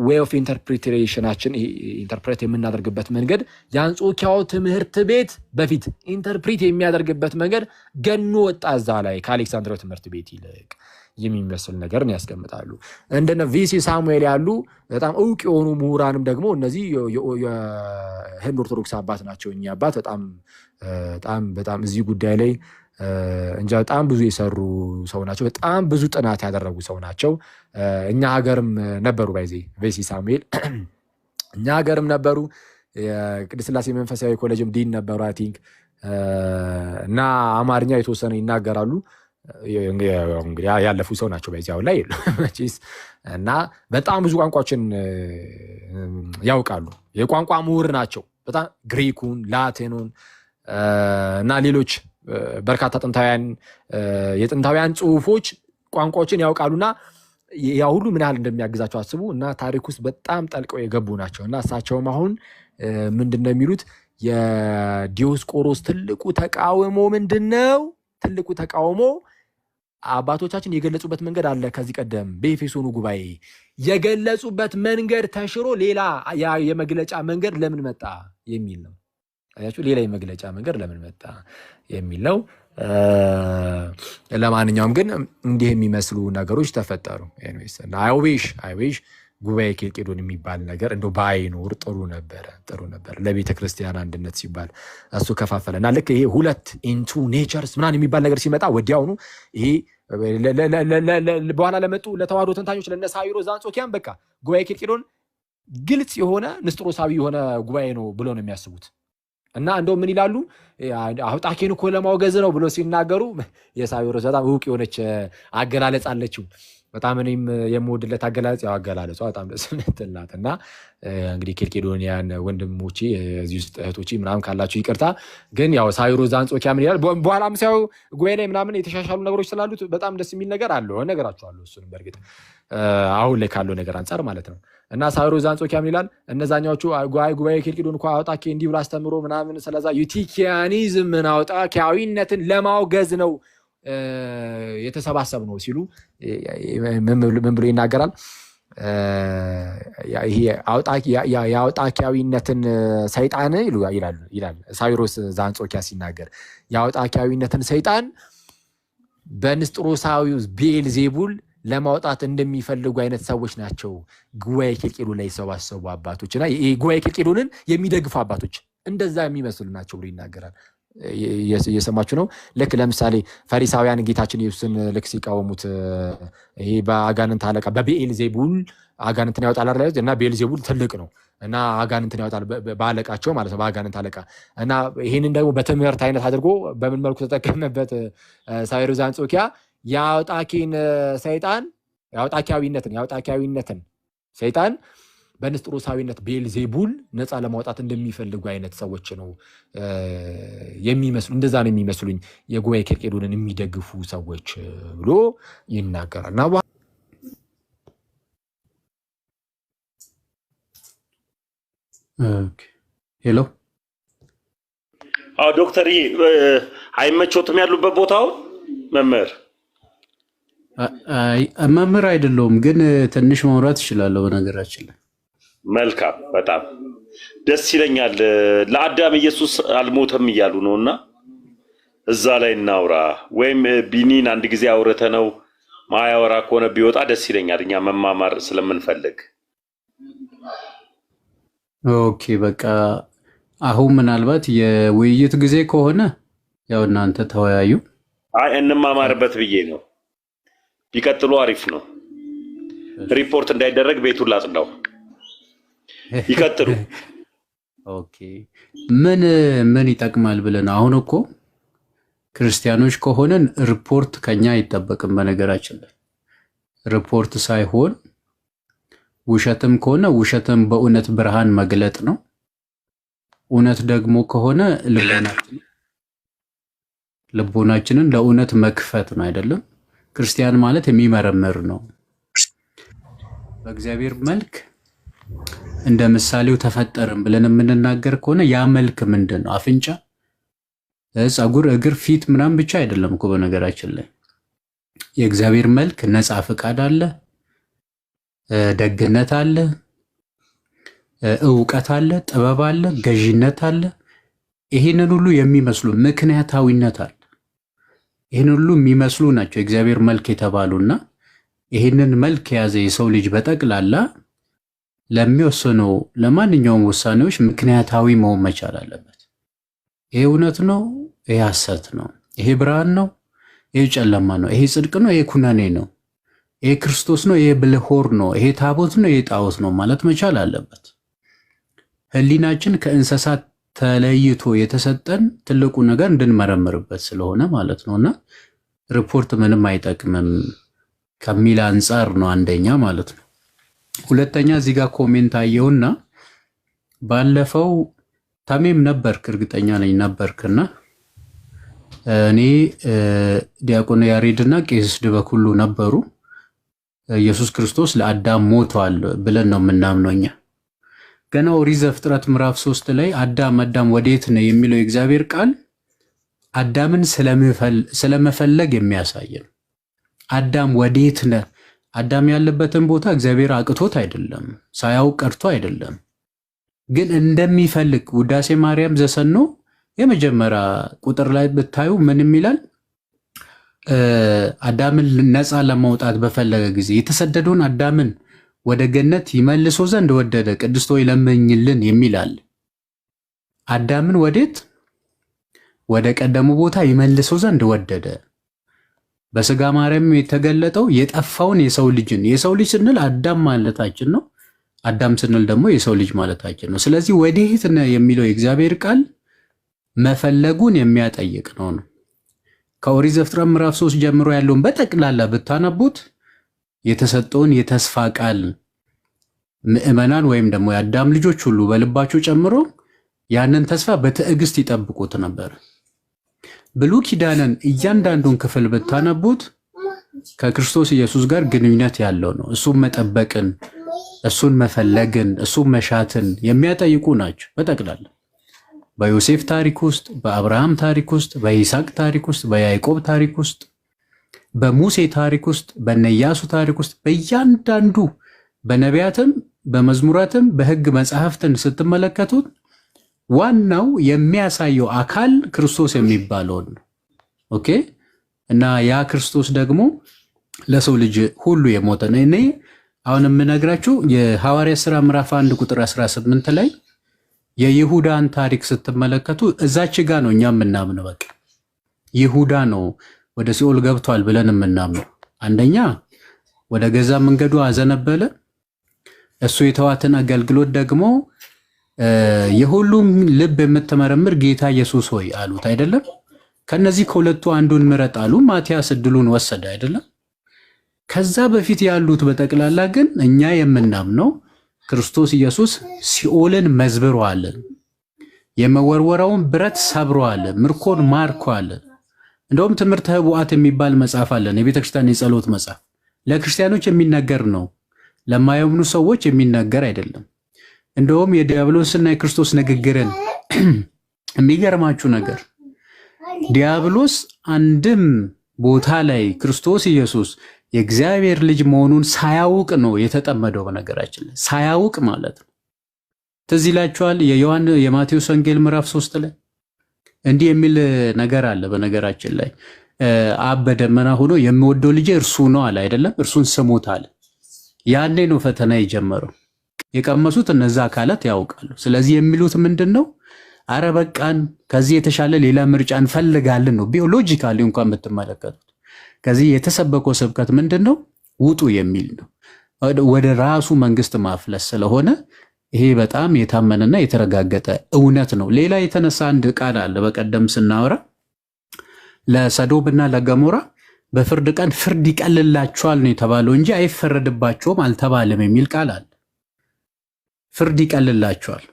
ዌይ ኦፍ ኢንተርፕሬቴሽናችን ኢንተርፕሬት የምናደርግበት መንገድ የአንጾኪያው ትምህርት ቤት በፊት ኢንተርፕሬት የሚያደርግበት መንገድ ገኖ ወጣ። እዛ ላይ ከአሌክሳንድሪያው ትምህርት ቤት ይልቅ የሚመስል ነገርን ያስቀምጣሉ። እንደነ ቪሲ ሳሙኤል ያሉ በጣም እውቅ የሆኑ ምሁራንም ደግሞ እነዚህ የህንድ ኦርቶዶክስ አባት ናቸው። እኚህ አባት በጣም እዚህ ጉዳይ ላይ እንጃ በጣም ብዙ የሰሩ ሰው ናቸው። በጣም ብዙ ጥናት ያደረጉ ሰው ናቸው። እኛ ሀገርም ነበሩ። ቬሲ ሳሙኤል እኛ ሀገርም ነበሩ። የቅድስት ሥላሴ መንፈሳዊ ኮሌጅም ዲን ነበሩ አይ ቲንክ። እና አማርኛ የተወሰነ ይናገራሉ። እንግዲህ ያለፉ ሰው ናቸው። አሁን ላይ እና በጣም ብዙ ቋንቋዎችን ያውቃሉ። የቋንቋ ምሁር ናቸው። በጣም ግሪኩን፣ ላቲኑን እና ሌሎች በርካታ የጥንታውያን ጽሁፎች ቋንቋዎችን ያውቃሉና ያ ሁሉ ምን ያህል እንደሚያግዛቸው አስቡ። እና ታሪክ ውስጥ በጣም ጠልቀው የገቡ ናቸው። እና እሳቸውም አሁን ምንድነው የሚሉት? የዲዮስቆሮስ ትልቁ ተቃውሞ ምንድነው? ትልቁ ተቃውሞ አባቶቻችን የገለጹበት መንገድ አለ። ከዚህ ቀደም በኤፌሶኑ ጉባኤ የገለጹበት መንገድ ተሽሮ ሌላ የመግለጫ መንገድ ለምን መጣ የሚል ነው። ሌላ የመግለጫ መንገድ ለምን መጣ የሚል ነው። ለማንኛውም ግን እንዲህ የሚመስሉ ነገሮች ተፈጠሩ። አይዊሽ ጉባኤ ኬልቄዶን የሚባል ነገር እንደው ባይኖር ጥሩ ነበር። ለቤተ ክርስቲያን አንድነት ሲባል እሱ ከፋፈለ እና ልክ ይሄ ሁለት ኢንቱ ኔቸርስ ምናምን የሚባል ነገር ሲመጣ ወዲያውኑ ይሄ በኋላ ለመጡ ለተዋህዶ ተንታኞች ለነ ሳዊሮስ ዘአንጾኪያም በቃ ጉባኤ ኬልቄዶን ግልጽ የሆነ ንስጥሮሳዊ የሆነ ጉባኤ ነው ብሎ ነው የሚያስቡት። እና እንደው ምን ይላሉ? አውጣኬን እኮ ለማውገዝ ነው ብሎ ሲናገሩ የሳዊሮስ በጣም እውቅ የሆነች አገላለጽ አለችው። በጣም እኔም የምወድለት አገላለጽ ያው አገላለጿ በጣም ደስ የምትላት እና እንግዲህ ኬልቄዶንያን ወንድሞቼ እዚህ ውስጥ እህቶቼ ምናምን ካላችሁ ይቅርታ። ግን ያው ሳዊሮስ ዘአንጾኪያ ምን ይላል? በኋላም ሲያው ጉባኤ ላይ ምናምን የተሻሻሉ ነገሮች ስላሉት በጣም ደስ የሚል ነገር አለው። እነግራችኋለሁ እሱንም በእርግጥ አሁን ላይ ካለው ነገር አንጻር ማለት ነው። እና ሳዊሮስ ዘአንጾኪያ ምን ይላል? እነዛኛዎቹ ጉባኤ ኬልቄዶን እኮ አውጣኬ እንዲህ ብሎ አስተምሮ ምናምን ስለዛ ዩቲኪያኒዝምን አውጣኪያዊነትን ለማውገዝ ነው የተሰባሰብ ነው ሲሉ ምን ብሎ ይናገራል? ይሄ የአውጣኪያዊነትን ሰይጣን ይላል ሳዊሮስ ዘአንጾኪያ ሲናገር የአውጣኪያዊነትን ሰይጣን በንስጥሮሳዊው ቤልዜቡል ለማውጣት እንደሚፈልጉ አይነት ሰዎች ናቸው ጉባኤ ኬልቄዶን ላይ የተሰባሰቡ አባቶች እና ጉባኤ ኬልቄዶንን የሚደግፉ አባቶች እንደዛ የሚመስሉ ናቸው ብሎ ይናገራል። እየሰማችሁ ነው። ልክ ለምሳሌ ፈሪሳውያን ጌታችን ኢየሱስን ልክ ሲቃወሙት ይሄ በአጋንንት አለቃ በቤኤልዜቡል አጋንንትን ያወጣል አይደል? እና ቤኤልዜቡል ትልቅ ነው እና አጋንንትን ያወጣል በአለቃቸው ማለት ነው፣ በአጋንንት አለቃ። እና ይህንን ደግሞ በትምህርት አይነት አድርጎ በምን መልኩ ተጠቀመበት ሳዊሮስ ዘአንጾኪያ? የአውጣኪን ሰይጣን የአውጣኪያዊነትን ሰይጣን በንስጥሮሳዊነት ቤልዜቡል ነፃ ለማውጣት እንደሚፈልጉ አይነት ሰዎች ነው የሚመስሉ፣ እንደዛ ነው የሚመስሉኝ የጉባኤ ኬልቄዶንን የሚደግፉ ሰዎች ብሎ ይናገራል። እና ሄሎ ዶክተርዬ አይመቾትም ያሉበት ቦታው መምህር መምህር አይደለሁም፣ ግን ትንሽ ማውራት እችላለሁ። በነገራችን ላይ መልካም፣ በጣም ደስ ይለኛል። ለአዳም ኢየሱስ አልሞተም እያሉ ነው እና እዛ ላይ እናውራ፣ ወይም ቢኒን አንድ ጊዜ አውርተ ነው ማያወራ ከሆነ ቢወጣ ደስ ይለኛል፣ እኛ መማማር ስለምንፈልግ። ኦኬ በቃ አሁን ምናልባት የውይይት ጊዜ ከሆነ ያው እናንተ ተወያዩ። አይ እንማማርበት ብዬ ነው። ቢቀጥሉ አሪፍ ነው። ሪፖርት እንዳይደረግ ቤቱን ላጽዳው። ይቀጥሉ። ኦኬ ምን ይጠቅማል ብለን አሁን እኮ ክርስቲያኖች ከሆነን ሪፖርት ከኛ አይጠበቅም። በነገራችን ላይ ሪፖርት ሳይሆን ውሸትም ከሆነ ውሸትም በእውነት ብርሃን መግለጥ ነው። እውነት ደግሞ ከሆነ ልቦናችንን ለእውነት መክፈት ነው። አይደለም? ክርስቲያን ማለት የሚመረምር ነው። በእግዚአብሔር መልክ እንደ ምሳሌው ተፈጠርን ብለን የምንናገር ከሆነ ያ መልክ ምንድን ነው? አፍንጫ፣ ፀጉር፣ እግር፣ ፊት ምናምን ብቻ አይደለም እኮ። በነገራችን ላይ የእግዚአብሔር መልክ ነፃ ፍቃድ አለ፣ ደግነት አለ፣ እውቀት አለ፣ ጥበብ አለ፣ ገዢነት አለ። ይህንን ሁሉ የሚመስሉ ምክንያታዊነት አለ። ይህን ሁሉ የሚመስሉ ናቸው የእግዚአብሔር መልክ የተባሉና ይህንን መልክ የያዘ የሰው ልጅ በጠቅላላ ለሚወስነው ለማንኛውም ውሳኔዎች ምክንያታዊ መሆን መቻል አለበት። ይሄ እውነት ነው፣ ይሄ ሐሰት ነው፣ ይሄ ብርሃን ነው፣ ይሄ ጨለማ ነው፣ ይሄ ጽድቅ ነው፣ ይሄ ኩነኔ ነው፣ ይሄ ክርስቶስ ነው፣ ይሄ ብልሆር ነው፣ ይሄ ታቦት ነው፣ ይሄ ጣዖት ነው ማለት መቻል አለበት። ህሊናችን ከእንስሳት ተለይቶ የተሰጠን ትልቁ ነገር እንድንመረምርበት ስለሆነ ማለት ነውና ሪፖርት ምንም አይጠቅምም ከሚል አንጻር ነው አንደኛ ማለት ነው። ሁለተኛ እዚህ ጋር ኮሜንት አየውና ባለፈው ታሜም ነበርክ፣ እርግጠኛ ነኝ ነበርክና እኔ ዲያቆን ያሬድና ቄስ ድበኩሉ ነበሩ። ኢየሱስ ክርስቶስ ለአዳም ሞቷል ብለን ነው የምናምነው እኛ። ገና ኦሪት ዘፍጥረት ምዕራፍ 3 ላይ አዳም ወዴት ነው የሚለው የእግዚአብሔር ቃል አዳምን ስለመፈለግ የሚያሳይ ነው። አዳም ወዴት ነህ? አዳም ያለበትን ቦታ እግዚአብሔር አቅቶት አይደለም፣ ሳያውቅ ቀርቶ አይደለም፣ ግን እንደሚፈልግ ውዳሴ ማርያም ዘሰኖ የመጀመሪያ ቁጥር ላይ ብታዩ ምንም ይላል? አዳምን ነፃ ለማውጣት በፈለገ ጊዜ የተሰደደውን አዳምን ወደ ገነት ይመልሶ ዘንድ ወደደ፣ ቅድስት ሆይ ለምኝልን የሚላል። አዳምን ወዴት? ወደ ቀደሙ ቦታ ይመልሶ ዘንድ ወደደ። በስጋ ማርያም የተገለጠው የጠፋውን የሰው ልጅ ስንል አዳም ማለታችን ነው። አዳም ስንል ደግሞ የሰው ልጅ ማለታችን ነው። ስለዚህ ወዴት ነው የሚለው የእግዚአብሔር ቃል መፈለጉን የሚያጠይቅ ነው። ከኦሪት ዘፍጥረት ምዕራፍ 3 ጀምሮ ያለውን በጠቅላላ ብታነቡት የተሰጠውን የተስፋ ቃል ምዕመናን ወይም ደግሞ የአዳም ልጆች ሁሉ በልባቸው ጨምሮ ያንን ተስፋ በትዕግስት ይጠብቁት ነበር። ብሉይ ኪዳንን እያንዳንዱን ክፍል ብታነቡት ከክርስቶስ ኢየሱስ ጋር ግንኙነት ያለው ነው። እሱን መጠበቅን፣ እሱን መፈለግን፣ እሱን መሻትን የሚያጠይቁ ናቸው በጠቅላላ በዮሴፍ ታሪክ ውስጥ፣ በአብርሃም ታሪክ ውስጥ፣ በይስሐቅ ታሪክ ውስጥ፣ በያዕቆብ ታሪክ ውስጥ፣ በሙሴ ታሪክ ውስጥ፣ በኢያሱ ታሪክ ውስጥ፣ በእያንዳንዱ በነቢያትም በመዝሙራትም በሕግ መጽሐፍትን ስትመለከቱት ዋናው የሚያሳየው አካል ክርስቶስ የሚባለውን ነው። ኦኬ። እና ያ ክርስቶስ ደግሞ ለሰው ልጅ ሁሉ የሞተ ነው። እኔ አሁን የምነግራችሁ የሐዋርያ ሥራ ምዕራፍ 1 ቁጥር 18 ላይ የይሁዳን ታሪክ ስትመለከቱ እዛች ጋ ነው እኛ የምናምነው። በቃ ይሁዳ ነው ወደ ሲኦል ገብቷል ብለን የምናምነው። አንደኛ ወደ ገዛ መንገዱ አዘነበለ፣ እሱ የተዋትን አገልግሎት ደግሞ የሁሉም ልብ የምትመረምር ጌታ ኢየሱስ ሆይ አሉት አይደለም? ከነዚህ ከሁለቱ አንዱን ምረጥ አሉ። ማቲያስ እድሉን ወሰደ አይደለም? ከዛ በፊት ያሉት በጠቅላላ ግን እኛ የምናምነው ክርስቶስ ኢየሱስ ሲኦልን መዝብሯል፣ የመወርወራውን ብረት ሰብሯል፣ ምርኮን ማርኳል። እንደውም ትምህርተ ኅቡዓት የሚባል መጽሐፍ አለን፣ የቤተክርስቲያን የጸሎት መጽሐፍ። ለክርስቲያኖች የሚነገር ነው፣ ለማያምኑ ሰዎች የሚነገር አይደለም። እንደውም የዲያብሎስና የክርስቶስ ንግግርን የሚገርማችሁ ነገር ዲያብሎስ አንድም ቦታ ላይ ክርስቶስ ኢየሱስ የእግዚአብሔር ልጅ መሆኑን ሳያውቅ ነው የተጠመደው። በነገራችን ላይ ሳያውቅ ማለት ነው። ትዝ ይላችኋል የማቴዎስ ወንጌል ምዕራፍ 3 ላይ እንዲህ የሚል ነገር አለ። በነገራችን ላይ አብ በደመና ሆኖ የሚወደው ልጅ እርሱ ነው አለ አይደለም? እርሱን ስሙት አለ። ያኔ ነው ፈተና የጀመረው። የቀመሱት እነዛ አካላት ያውቃሉ። ስለዚህ የሚሉት ምንድን ነው? አረ በቃን፣ ከዚህ የተሻለ ሌላ ምርጫ እንፈልጋለን ነው። ቢዮሎጂካሊ እንኳን የምትመለከቱት ከዚህ የተሰበከው ስብከት ምንድን ነው? ውጡ የሚል ነው። ወደ ራሱ መንግስት ማፍለስ ስለሆነ ይሄ በጣም የታመነና የተረጋገጠ እውነት ነው። ሌላ የተነሳ አንድ ቃል አለ። በቀደም ስናወራ ለሰዶምና ለገሞራ በፍርድ ቀን ፍርድ ይቀልላቸዋል ነው የተባለው እንጂ አይፈረድባቸውም አልተባለም የሚል ቃል አለ። ፍርድ ይቀልላቸዋል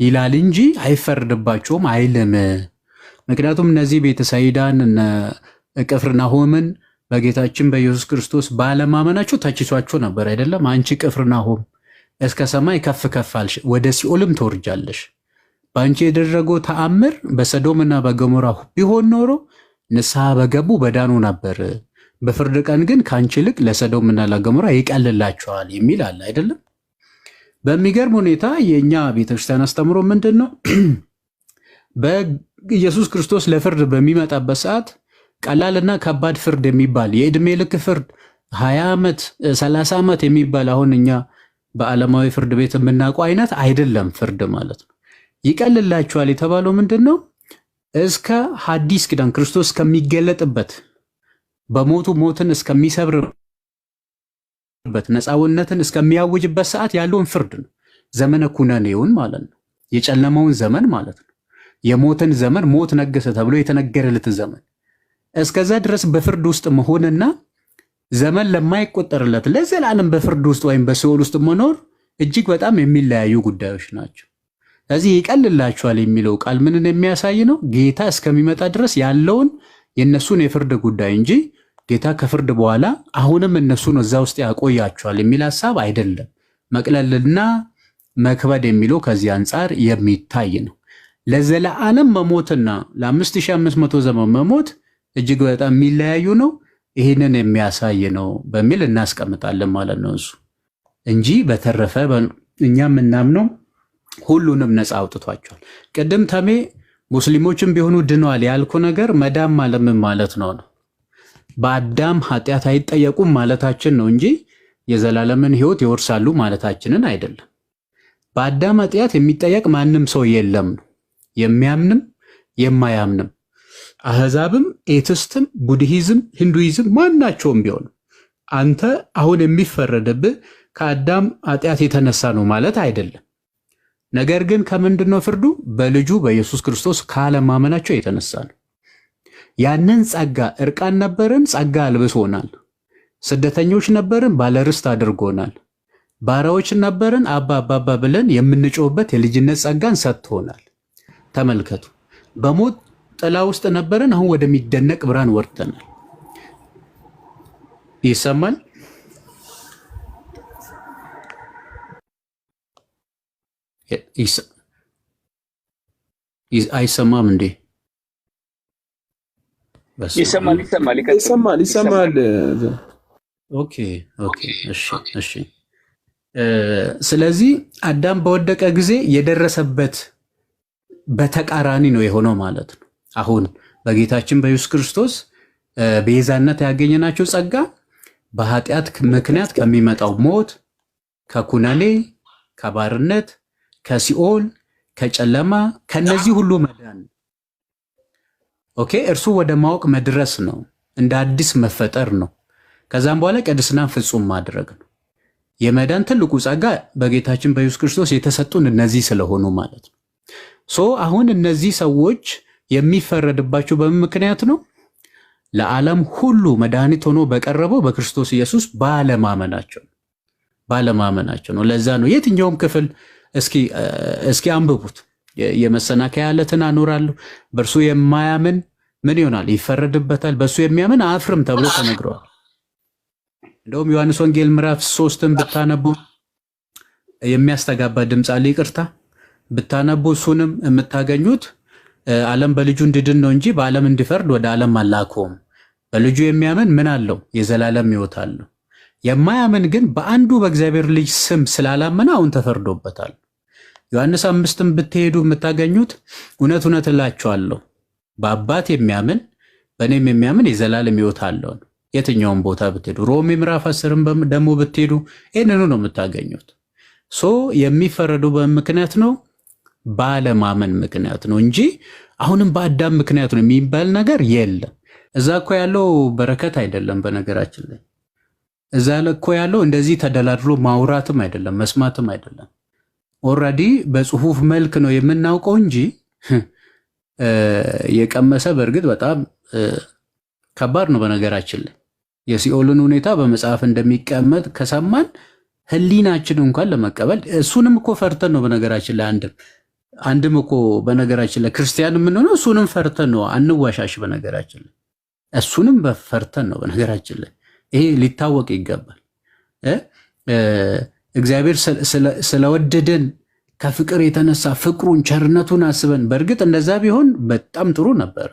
ይላል እንጂ አይፈረድባቸውም አይልም። ምክንያቱም እነዚህ ቤተሳይዳን እነ ቅፍርናሆምን በጌታችን በኢየሱስ ክርስቶስ ባለማመናቸው ተችሷቸው ነበር አይደለም? አንቺ ቅፍርናሆም እስከ ሰማይ ከፍ ከፍ አልሽ፣ ወደ ሲኦልም ትወርጃለሽ። በአንቺ የደረገው ተአምር በሰዶምና በገሞራ ቢሆን ኖሮ ንስሐ በገቡ በዳኑ ነበር። በፍርድ ቀን ግን ከአንቺ ይልቅ ለሰዶምና ለገሞራ ይቀልላቸዋል የሚል አለ አይደለም? በሚገርም ሁኔታ የእኛ ቤተክርስቲያን አስተምሮ ምንድን ነው? በኢየሱስ ክርስቶስ ለፍርድ በሚመጣበት ሰዓት ቀላልና ከባድ ፍርድ የሚባል የዕድሜ ልክ ፍርድ 20 ዓመት 30 ዓመት የሚባል አሁን እኛ በዓለማዊ ፍርድ ቤት የምናውቀው አይነት አይደለም። ፍርድ ማለት ነው። ይቀልላቸዋል የተባለው ምንድን ነው? እስከ ሐዲስ ኪዳን ክርስቶስ እስከሚገለጥበት በሞቱ ሞትን እስከሚሰብርበት ነፃውነትን እስከሚያውጅበት ሰዓት ያለውን ፍርድ ነው። ዘመነ ኩነኔውን ማለት ነው። የጨለማውን ዘመን ማለት ነው። የሞትን ዘመን ሞት ነገሰ ተብሎ የተነገረለት ዘመን እስከዛ ድረስ በፍርድ ውስጥ መሆንና ዘመን ለማይቆጠርለት ለዘላለም በፍርድ ውስጥ ወይም በሲኦል ውስጥ መኖር እጅግ በጣም የሚለያዩ ጉዳዮች ናቸው። ስለዚህ ይቀልላቸዋል የሚለው ቃል ምንን የሚያሳይ ነው? ጌታ እስከሚመጣ ድረስ ያለውን የእነሱን የፍርድ ጉዳይ እንጂ ጌታ ከፍርድ በኋላ አሁንም እነሱን እዛ ውስጥ ያቆያቸዋል የሚል ሀሳብ አይደለም። መቅለልና መክበድ የሚለው ከዚህ አንጻር የሚታይ ነው። ለዘላለም መሞትና ለ5500 ዘመን መሞት እጅግ በጣም የሚለያዩ ነው። ይህንን የሚያሳይ ነው በሚል እናስቀምጣለን ማለት ነው እሱ እንጂ በተረፈ እኛ የምናምነው ሁሉንም ነፃ አውጥቷቸዋል። ቅድም ተሜ ሙስሊሞችም ቢሆኑ ድነዋል ያልኩ ነገር መዳም ማለት ምን ማለት ነው? በአዳም ኃጢአት አይጠየቁም ማለታችን ነው እንጂ የዘላለምን ሕይወት ይወርሳሉ ማለታችንን አይደለም። በአዳም ኃጢአት የሚጠየቅ ማንም ሰው የለም ነው። የሚያምንም የማያምንም አህዛብም፣ ኤትስትም፣ ቡድሂዝም፣ ሂንዱይዝም ማናቸውም ቢሆን አንተ አሁን የሚፈረድብህ ከአዳም ኃጢአት የተነሳ ነው ማለት አይደለም። ነገር ግን ከምንድን ነው ፍርዱ? በልጁ በኢየሱስ ክርስቶስ ካለማመናቸው የተነሳ ነው። ያንን ጸጋ እርቃን ነበርን፣ ጸጋ አልብሶናል። ስደተኞች ነበርን፣ ባለርስት አድርጎናል። ባሪያዎች ነበርን፣ አባ አባባ ብለን የምንጮህበት የልጅነት ጸጋን ሰጥቶናል። ተመልከቱ። በሞት ጥላ ውስጥ ነበርን፣ አሁን ወደሚደነቅ ብርሃን ወርደናል። ይሰማል? አይሰማም እንዴ? ይሰማል። ኦኬ እሺ። ስለዚህ አዳም በወደቀ ጊዜ የደረሰበት በተቃራኒ ነው የሆነው ማለት ነው። አሁን በጌታችን በኢየሱስ ክርስቶስ ቤዛነት ያገኘናቸው ጸጋ በኃጢአት ምክንያት ከሚመጣው ሞት፣ ከኩነኔ፣ ከባርነት፣ ከሲኦል፣ ከጨለማ ከነዚህ ሁሉ መዳን ኦኬ፣ እርሱ ወደ ማወቅ መድረስ ነው። እንደ አዲስ መፈጠር ነው። ከዛም በኋላ ቅድስናን ፍጹም ማድረግ ነው። የመዳን ትልቁ ጸጋ በጌታችን በኢየሱስ ክርስቶስ የተሰጡን እነዚህ ስለሆኑ ማለት ነው። አሁን እነዚህ ሰዎች የሚፈረድባቸው በምን ምክንያት ነው? ለዓለም ሁሉ መድኃኒት ሆኖ በቀረበው በክርስቶስ ኢየሱስ ባለማመናቸው ነው። ለዛ ነው የትኛውም ክፍል እስኪ አንብቡት። የመሰናከያ ዓለትን አኖራለሁ፣ በእርሱ የማያምን ምን ይሆናል? ይፈረድበታል፣ በእሱ የሚያምን አያፍርም ተብሎ ተነግረዋል። እንደውም ዮሐንስ ወንጌል ምዕራፍ 3ን ብታነቡ የሚያስተጋባ ድምፅ አለ። ይቅርታ ብታነቡ እሱንም የምታገኙት ዓለም በልጁ እንዲድን ነው እንጂ በዓለም እንዲፈርድ ወደ ዓለም አላከውም። በልጁ የሚያምን ምን አለው? የዘላለም ሕይወት አለው። የማያምን ግን በአንዱ በእግዚአብሔር ልጅ ስም ስላላመነ አሁን ተፈርዶበታል። ዮሐንስ 5ን ብትሄዱ የምታገኙት እውነት እውነት እላችኋለሁ በአባት የሚያምን በእኔም የሚያምን የዘላለም ሕይወት አለው። የትኛውም ቦታ ብትሄዱ ሮሜ ምዕራፍ 10ን ደግሞ ብትሄዱ ይህንኑ ነው የምታገኙት። የሚፈረዱ በምክንያት ነው፣ ባለማመን ምክንያት ነው እንጂ አሁንም በአዳም ምክንያት ነው የሚባል ነገር የለም። እዛ እኮ ያለው በረከት አይደለም። በነገራችን ላይ እዛ እኮ ያለው እንደዚህ ተደላድሎ ማውራትም አይደለም መስማትም አይደለም። ኦልሬዲ በጽሁፍ መልክ ነው የምናውቀው እንጂ የቀመሰ በእርግጥ በጣም ከባድ ነው። በነገራችን ላይ የሲኦልን ሁኔታ በመጽሐፍ እንደሚቀመጥ ከሰማን ህሊናችን እንኳን ለመቀበል እሱንም እኮ ፈርተን ነው። በነገራችን ላይ አንድም እኮ በነገራችን ላይ ክርስቲያን የምንሆነው እሱንም ፈርተን ነው። አንዋሻሽ። በነገራችን ላይ እሱንም ፈርተን ነው። በነገራችን ላይ ይሄ ሊታወቅ ይገባል። እግዚአብሔር ስለወደደን ከፍቅር የተነሳ ፍቅሩን ቸርነቱን አስበን፣ በእርግጥ እንደዛ ቢሆን በጣም ጥሩ ነበር።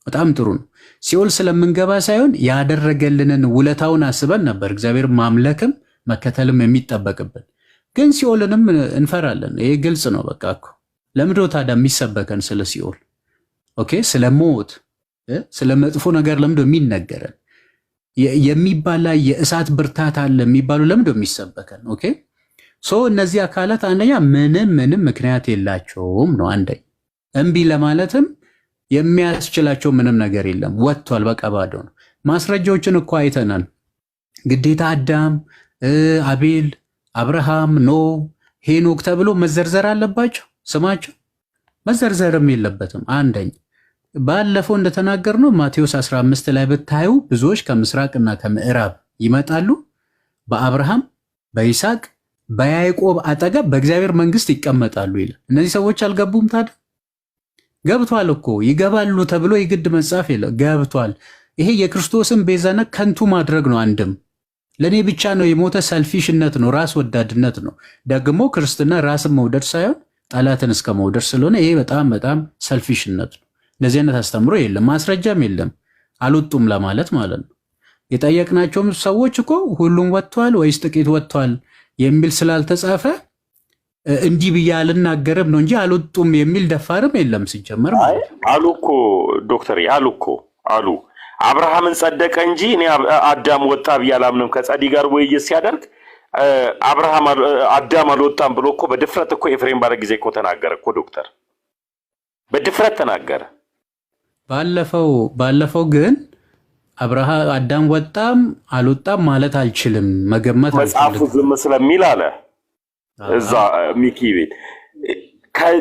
በጣም ጥሩ ነው። ሲኦል ስለምንገባ ሳይሆን ያደረገልንን ውለታውን አስበን ነበር እግዚአብሔር ማምለክም መከተልም የሚጠበቅብን። ግን ሲኦልንም እንፈራለን። ይሄ ግልጽ ነው። በቃ እኮ ለምንድን ነው ታዲያ የሚሰበከን ስለ ሲኦል? ኦኬ፣ ስለ ሞት፣ ስለ መጥፎ ነገር ለምንድን ነው የሚነገረን? የሚባላ የእሳት ብርታት አለ የሚባሉ ለምንድን ነው የሚሰበከን? ኦኬ፣ እነዚህ አካላት አንደኛ ምንም ምክንያት የላቸውም ነው። አንደኛ እምቢ ለማለትም የሚያስችላቸው ምንም ነገር የለም። ወጥቷል፣ በቃ ባዶ ነው። ማስረጃዎችን እኮ አይተናል። ግዴታ አዳም፣ አቤል፣ አብርሃም፣ ኖህ፣ ሄኖክ ተብሎ መዘርዘር አለባቸው? ስማቸው መዘርዘርም የለበትም። አንደኛ ባለፈው እንደተናገርነው ማቴዎስ 15 ላይ ብታዩ ብዙዎች ከምስራቅና ከምዕራብ ይመጣሉ፣ በአብርሃም በይስሐቅ በያዕቆብ አጠገብ በእግዚአብሔር መንግስት ይቀመጣሉ ይላል። እነዚህ ሰዎች አልገቡም? ታዲያ ገብቷል እኮ። ይገባሉ ተብሎ የግድ መጻፍ የለ፣ ገብቷል። ይሄ የክርስቶስን ቤዛነት ከንቱ ማድረግ ነው። አንድም ለእኔ ብቻ ነው የሞተ ሰልፊሽነት ነው፣ ራስ ወዳድነት ነው። ደግሞ ክርስትና ራስን መውደድ ሳይሆን ጠላትን እስከ መውደድ ስለሆነ ይሄ በጣም በጣም ሰልፊሽነት ነው። እንደዚህ አይነት አስተምሮ የለም፣ ማስረጃም የለም። አልወጡም ለማለት ማለት ነው። የጠየቅናቸውም ሰዎች እኮ ሁሉም ወጥቷል ወይስ ጥቂት ወጥቷል የሚል ስላልተጻፈ እንዲህ ብዬ አልናገርም ነው እንጂ አልወጡም የሚል ደፋርም የለም ሲጀመር ማለት ነው። አሉ እኮ ዶክተር አሉ አብርሃምን ጸደቀ እንጂ እኔ አዳም ወጣ ብዬ አላምንም። ከጸዲ ጋር ውይይት ሲያደርግ አዳም አልወጣም ብሎ እኮ በድፍረት እኮ ኤፍሬም ባለ ጊዜ እኮ ተናገረ እኮ ዶክተር፣ በድፍረት ተናገረ። ባለፈው ግን አዳም ወጣም አልወጣም ማለት አልችልም፣ መገመት አልችልም። መጽሐፉ ዝም ስለሚል አለ እዛ ሚኪ ቤት።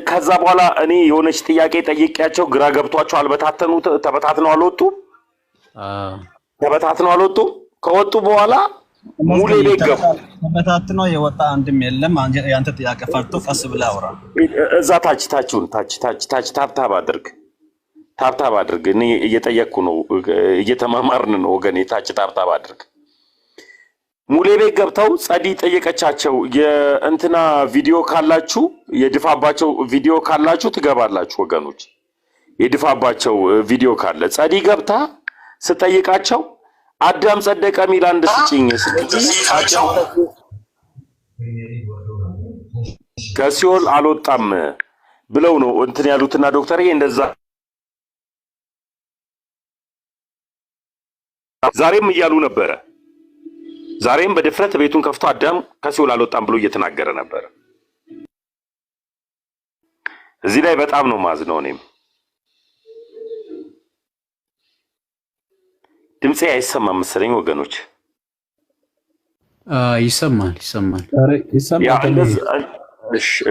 ከዛ በኋላ እኔ የሆነች ጥያቄ ጠይቄያቸው ግራ ገብቷቸው ተበታትነው አልወጡም። ከወጡ በኋላ ሙሌ ቤት ገቡ። ተበታትነው የወጣ አንድም የለም። ያንተ ጥያቄ ፈርቶ ቀስ ብለህ አውራ። እዛ ታች ታብታብ አድርግ። እኔ እየጠየቅኩ ነው፣ እየተማማርን ነው ወገኔ። ታች ታብታብ አድርግ። ሙሌ ቤት ገብተው ጸዲ ጠየቀቻቸው። የእንትና ቪዲዮ ካላችሁ የድፋባቸው ቪዲዮ ካላችሁ ትገባላችሁ ወገኖች። የድፋባቸው ቪዲዮ ካለ ጸዲ ገብታ ስጠይቃቸው አዳም ጸደቀ ሚል አንድ ስጭኝ ከሲኦል አልወጣም ብለው ነው እንትን ያሉትና ዶክተር እንደዛ ዛሬም እያሉ ነበረ። ዛሬም በድፍረት ቤቱን ከፍቶ አዳም ከሲኦል አልወጣም ብሎ እየተናገረ ነበር። እዚህ ላይ በጣም ነው ማዝነው። እኔም ድምጼ አይሰማም መሰለኝ ወገኖች። ይሰማል ይሰማል። ኧረ ያ ይሰማል። እንደዚህ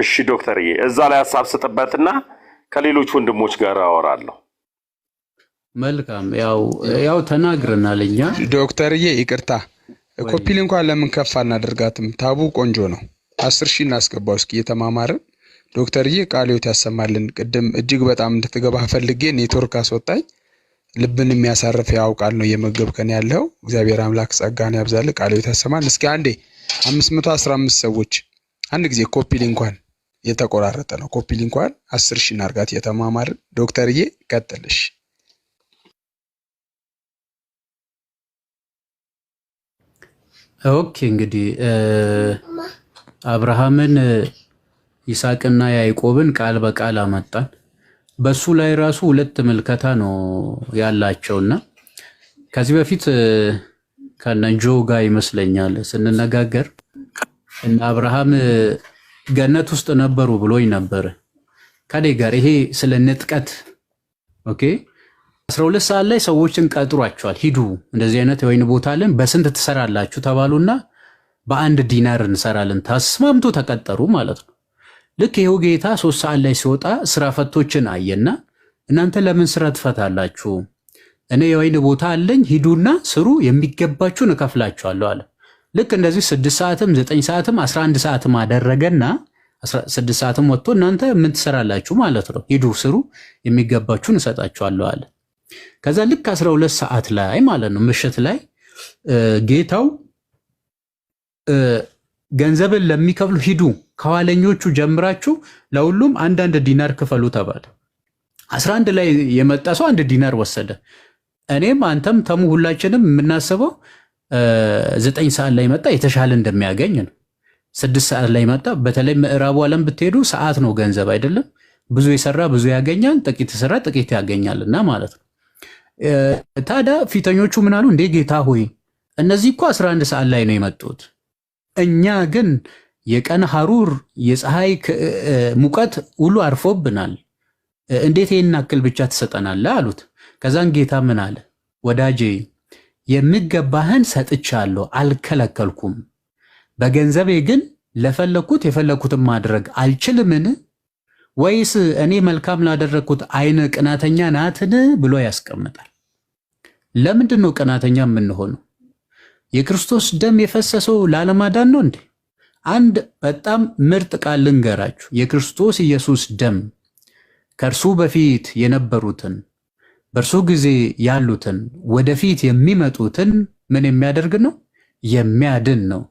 እሺ ዶክተርዬ እዛ ላይ ሀሳብ ስጥበትና ከሌሎች ወንድሞች ጋር አወራለሁ። መልካም ያው ተናግረናል እኛ። ዶክተርዬ ይቅርታ፣ ኮፒል እንኳን ለምን ከፍ አናደርጋትም? ታቡ ቆንጆ ነው። 10,000 እናስገባው እስኪ የተማማርን። ዶክተርዬ ቃልዮት ያሰማልን። ቅድም እጅግ በጣም እንድትገባ ፈልጌ ኔትወርክ አስወጣኝ። ልብን የሚያሳርፍ ያውቃል ነው እየመገብከን ያለው። እግዚአብሔር አምላክ ጸጋን ያብዛል። ቃልዮት ያሰማል። እስኪ አንዴ 515 ሰዎች አንድ ጊዜ ኮፒል እንኳን የተቆራረጠ ነው። ኮፒል እንኳን 10,000 እናርጋት የተማማርን። ዶክተርዬ ቀጥልሽ። ኦኬ እንግዲህ አብርሃምን ይስሐቅና ያዕቆብን ቃል በቃል አመጣን። በሱ ላይ ራሱ ሁለት ምልከታ ነው ያላቸውና ከዚህ በፊት ከነጆ ጋር ይመስለኛል ስንነጋገር እና አብርሃም ገነት ውስጥ ነበሩ ብሎኝ ነበር ከኔ ጋር። ይሄ ስለ ንጥቀት ኦኬ 12 ሰዓት ላይ ሰዎችን ቀጥሯቸዋል። ሂዱ እንደዚህ አይነት የወይን ቦታ አለን በስንት ትሰራላችሁ ተባሉና በ1 ዲናር እንሰራለን ተስማምቶ ተቀጠሩ ማለት ነው። ልክ ይሄው ጌታ 3 ሰዓት ላይ ሲወጣ ስራ ፈቶችን አየና እናንተ ለምን ስራ ትፈታላችሁ? እኔ የወይን ቦታ አለኝ ሂዱና ስሩ የሚገባችሁን እከፍላችኋለሁ አለ። ልክ እንደዚህ 6 ሰዓትም 9 ሰዓትም 11 ሰዓትም አደረገና 6 ሰዓትም ወጥቶ እናንተ ምን ትሰራላችሁ ማለት ነው፣ ሂዱ ስሩ የሚገባችሁን እሰጣችኋለሁ አለ። ከዛ ልክ 12 ሰዓት ላይ ማለት ነው ምሽት ላይ ጌታው ገንዘብን ለሚከፍሉ ሂዱ ከኋለኞቹ ጀምራችሁ ለሁሉም 1 ዲናር ክፈሉ ተባለ። 11 ላይ የመጣ ሰው 1 ዲናር ወሰደ። እኔም አንተም ተሙ ሁላችንም የምናስበው 9 ሰዓት ላይ መጣ የተሻለ እንደሚያገኝ ነው። 6 ሰዓት ላይ መጣ። በተለይ ምዕራቡ ዓለም ብትሄዱ ሰዓት ነው ገንዘብ አይደለም። ብዙ የሰራ ብዙ ያገኛል፣ ጥቂት የሰራ ጥቂት ያገኛልና ማለት ነው። ታዲያ ፊተኞቹ ምን አሉ? እንዴ ጌታ ሆይ እነዚህ እኮ 11 ሰዓት ላይ ነው የመጡት፣ እኛ ግን የቀን ሐሩር የፀሐይ ሙቀት ሁሉ አርፎብናል፣ እንዴት ይህን አክል ብቻ ትሰጠናለህ አሉት። ከዛን ጌታ ምን አለ? ወዳጄ የሚገባህን ሰጥቻለሁ አልከለከልኩም፣ በገንዘቤ ግን ለፈለኩት የፈለኩትን ማድረግ አልችልምን? ወይስ እኔ መልካም ላደረግኩት አይነ ቅናተኛ ናትን ብሎ ያስቀምጣል። ለምንድን ነው ቅናተኛ የምንሆነው? የክርስቶስ ደም የፈሰሰው ላለማዳን ነው እንዴ? አንድ በጣም ምርጥ ቃል ልንገራችሁ። የክርስቶስ ኢየሱስ ደም ከእርሱ በፊት የነበሩትን በእርሱ ጊዜ ያሉትን ወደፊት የሚመጡትን ምን የሚያደርግ ነው? የሚያድን ነው፣